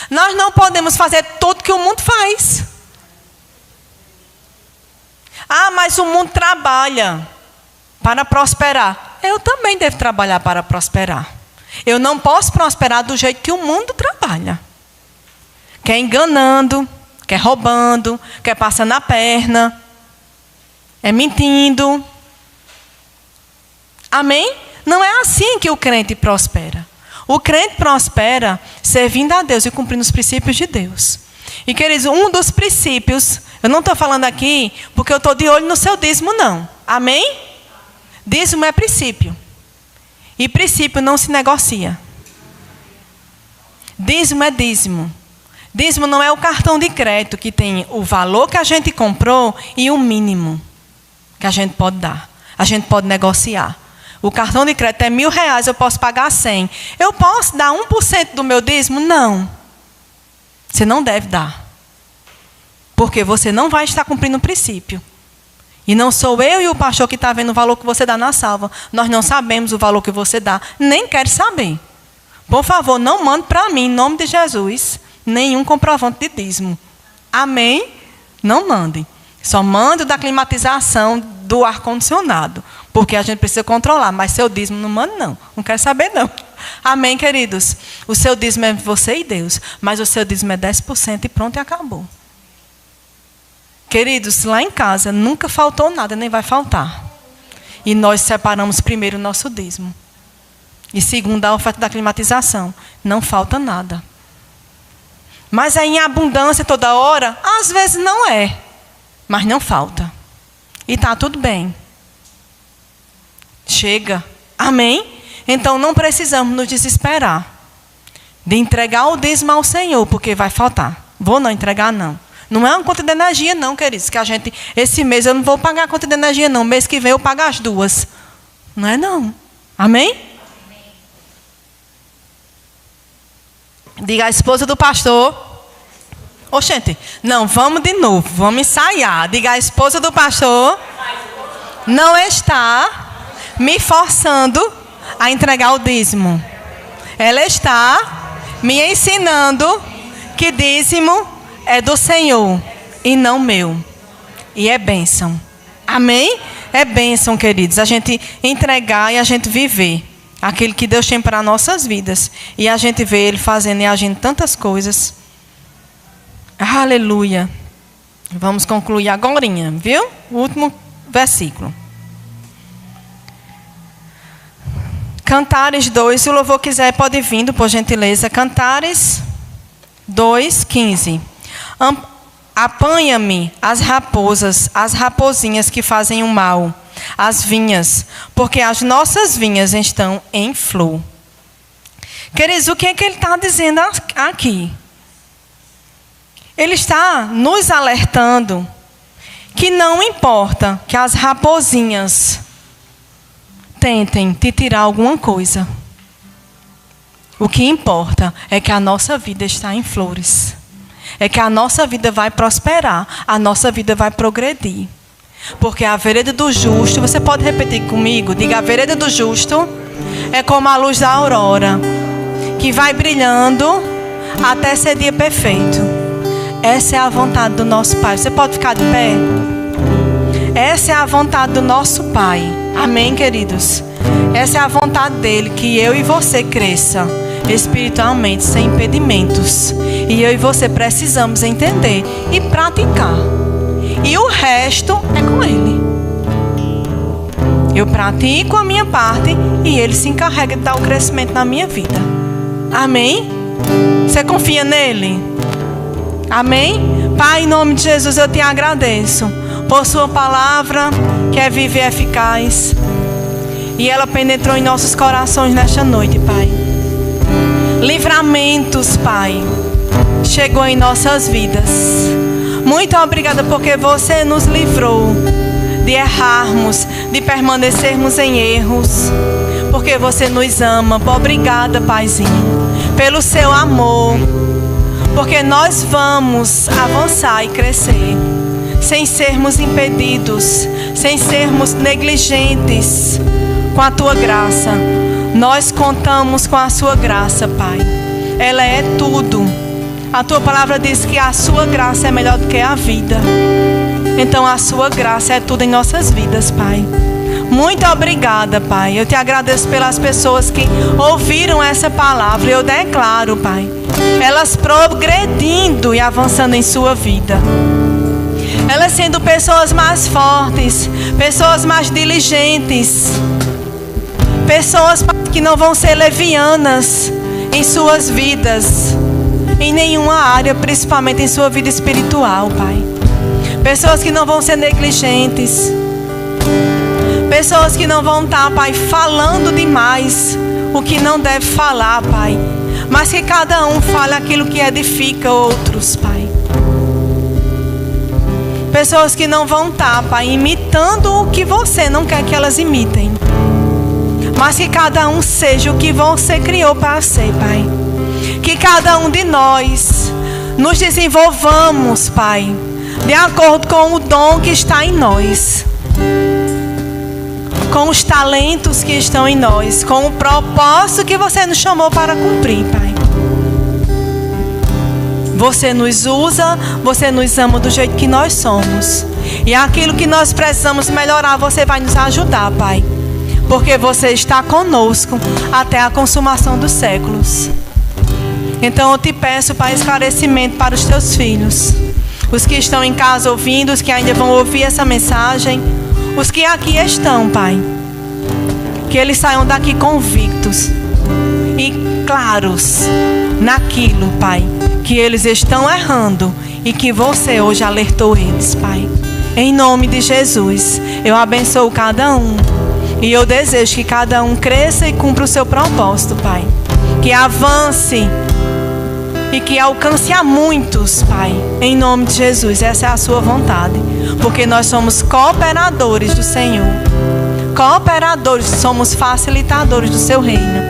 Nós não podemos fazer tudo que o mundo faz. Ah, mas o mundo trabalha para prosperar. Eu também devo trabalhar para prosperar. Eu não posso prosperar do jeito que o mundo trabalha. Quer enganando, quer roubando, quer passando a perna, é mentindo. Amém? Não é assim que o crente prospera. O crente prospera servindo a Deus e cumprindo os princípios de Deus. E, queridos, um dos princípios, eu não estou falando aqui porque eu estou de olho no seu dízimo, não. Amém? Dízimo é princípio. E princípio não se negocia. Dízimo é dízimo. Dízimo não é o cartão de crédito que tem o valor que a gente comprou e o mínimo que a gente pode dar. A gente pode negociar. O cartão de crédito é R$1.000, eu posso pagar 100. Eu posso dar 1% do meu dízimo? Não. Você não deve dar. Porque você não vai estar cumprindo o princípio. E não sou eu e o pastor que está vendo o valor que você dá na salva. Nós não sabemos o valor que você dá. Nem quero saber. Por favor, não mande para mim, em nome de Jesus, nenhum comprovante de dízimo. Amém? Não mande. Só mande o da climatização do ar-condicionado. Porque a gente precisa controlar. Mas seu dízimo não manda, não. Não quero saber, não. Amém, queridos? O seu dízimo é você e Deus. Mas o seu dízimo é 10% e pronto, e acabou. Queridos, lá em casa nunca faltou nada, nem vai faltar. E nós separamos primeiro o nosso dízimo. E segundo, a oferta da climatização. Não falta nada. Mas é em abundância toda hora? Às vezes não é. Mas não falta. E está tudo bem. Chega. Amém? Então não precisamos nos desesperar de entregar o dízimo ao Senhor, porque vai faltar. Vou não entregar, não. Não é uma conta de energia, não, queridos. Que a gente, esse mês eu não vou pagar a conta de energia, não. Mês que vem eu pago as duas. Não é, não. Amém? Diga à esposa do pastor. Oxente, não, vamos de novo. Vamos ensaiar. Diga à esposa do pastor. Não está me forçando a entregar o dízimo. Ela está me ensinando que dízimo é do Senhor e não meu. E é bênção. Amém? É bênção, queridos. A gente entregar e a gente viver aquilo que Deus tem para nossas vidas. E a gente vê Ele fazendo e agindo tantas coisas. Aleluia. Vamos concluir agorinha, viu? O último versículo. Cantares 2, se o louvor quiser pode vir, por gentileza. Cantares 2, 15. Apanha-me as raposas, as raposinhas que fazem o mal, as vinhas, porque as nossas vinhas estão em flor. Queridos, o que é que ele está dizendo aqui? Ele está nos alertando que não importa que as raposinhas tentem te tirar alguma coisa. O que importa é que a nossa vida está em flores. É que a nossa vida vai prosperar, a nossa vida vai progredir. Porque a vereda do justo, você pode repetir comigo? Diga, a vereda do justo é como a luz da aurora, que vai brilhando até ser dia perfeito. Essa é a vontade do nosso Pai. Você pode ficar de pé? Essa é a vontade do nosso Pai. Amém, queridos? Essa é a vontade dele, que eu e você cresça espiritualmente, sem impedimentos. E eu e você precisamos entender e praticar. E o resto é com Ele. Eu pratico a minha parte e Ele se encarrega de dar o crescimento na minha vida. Amém? Você confia nele? Amém? Pai, em nome de Jesus, eu te agradeço por sua palavra, que é viva e eficaz. E ela penetrou em nossos corações nesta noite, Pai. Livramentos, Pai, chegou em nossas vidas. Muito obrigada porque você nos livrou de errarmos, de permanecermos em erros. Porque você nos ama. Obrigada, Paizinho, pelo seu amor. Porque nós vamos avançar e crescer, sem sermos impedidos, sem sermos negligentes com a tua graça. Nós contamos com a sua graça, Pai. Ela é tudo. A tua palavra diz que a sua graça é melhor do que a vida. Então a sua graça é tudo em nossas vidas, Pai. Muito obrigada, Pai. Eu te agradeço pelas pessoas que ouviram essa palavra. Eu declaro, Pai, elas progredindo e avançando em sua vida. Elas sendo pessoas mais fortes, pessoas mais diligentes, pessoas que não vão ser levianas em suas vidas, em nenhuma área, principalmente em sua vida espiritual, Pai. Pessoas que não vão ser negligentes, pessoas que não vão estar, Pai, falando demais o que não deve falar, Pai, mas que cada um fale aquilo que edifica outros, Pai. Pessoas que não vão estar, Pai, imitando o que você não quer que elas imitem, mas que cada um seja o que você criou para ser, Pai. Que cada um de nós nos desenvolvamos, Pai, de acordo com o dom que está em nós, com os talentos que estão em nós, com o propósito que você nos chamou para cumprir, Pai. Você nos usa, você nos ama do jeito que nós somos. E aquilo que nós precisamos melhorar, você vai nos ajudar, Pai. Porque você está conosco até a consumação dos séculos. Então eu te peço, Pai, esclarecimento para os teus filhos. Os que estão em casa ouvindo, os que ainda vão ouvir essa mensagem, os que aqui estão, Pai. Que eles saiam daqui convictos e claros naquilo, Pai, que eles estão errando e que você hoje alertou eles, Pai. Em nome de Jesus, eu abençoo cada um e eu desejo que cada um cresça e cumpra o seu propósito, Pai. Que avance e que alcance a muitos, Pai. Em nome de Jesus, essa é a sua vontade. Porque nós somos cooperadores do Senhor. Cooperadores, somos facilitadores do seu reino.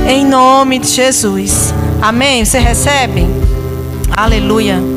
Em nome de Jesus. Amém? Você recebe? Aleluia.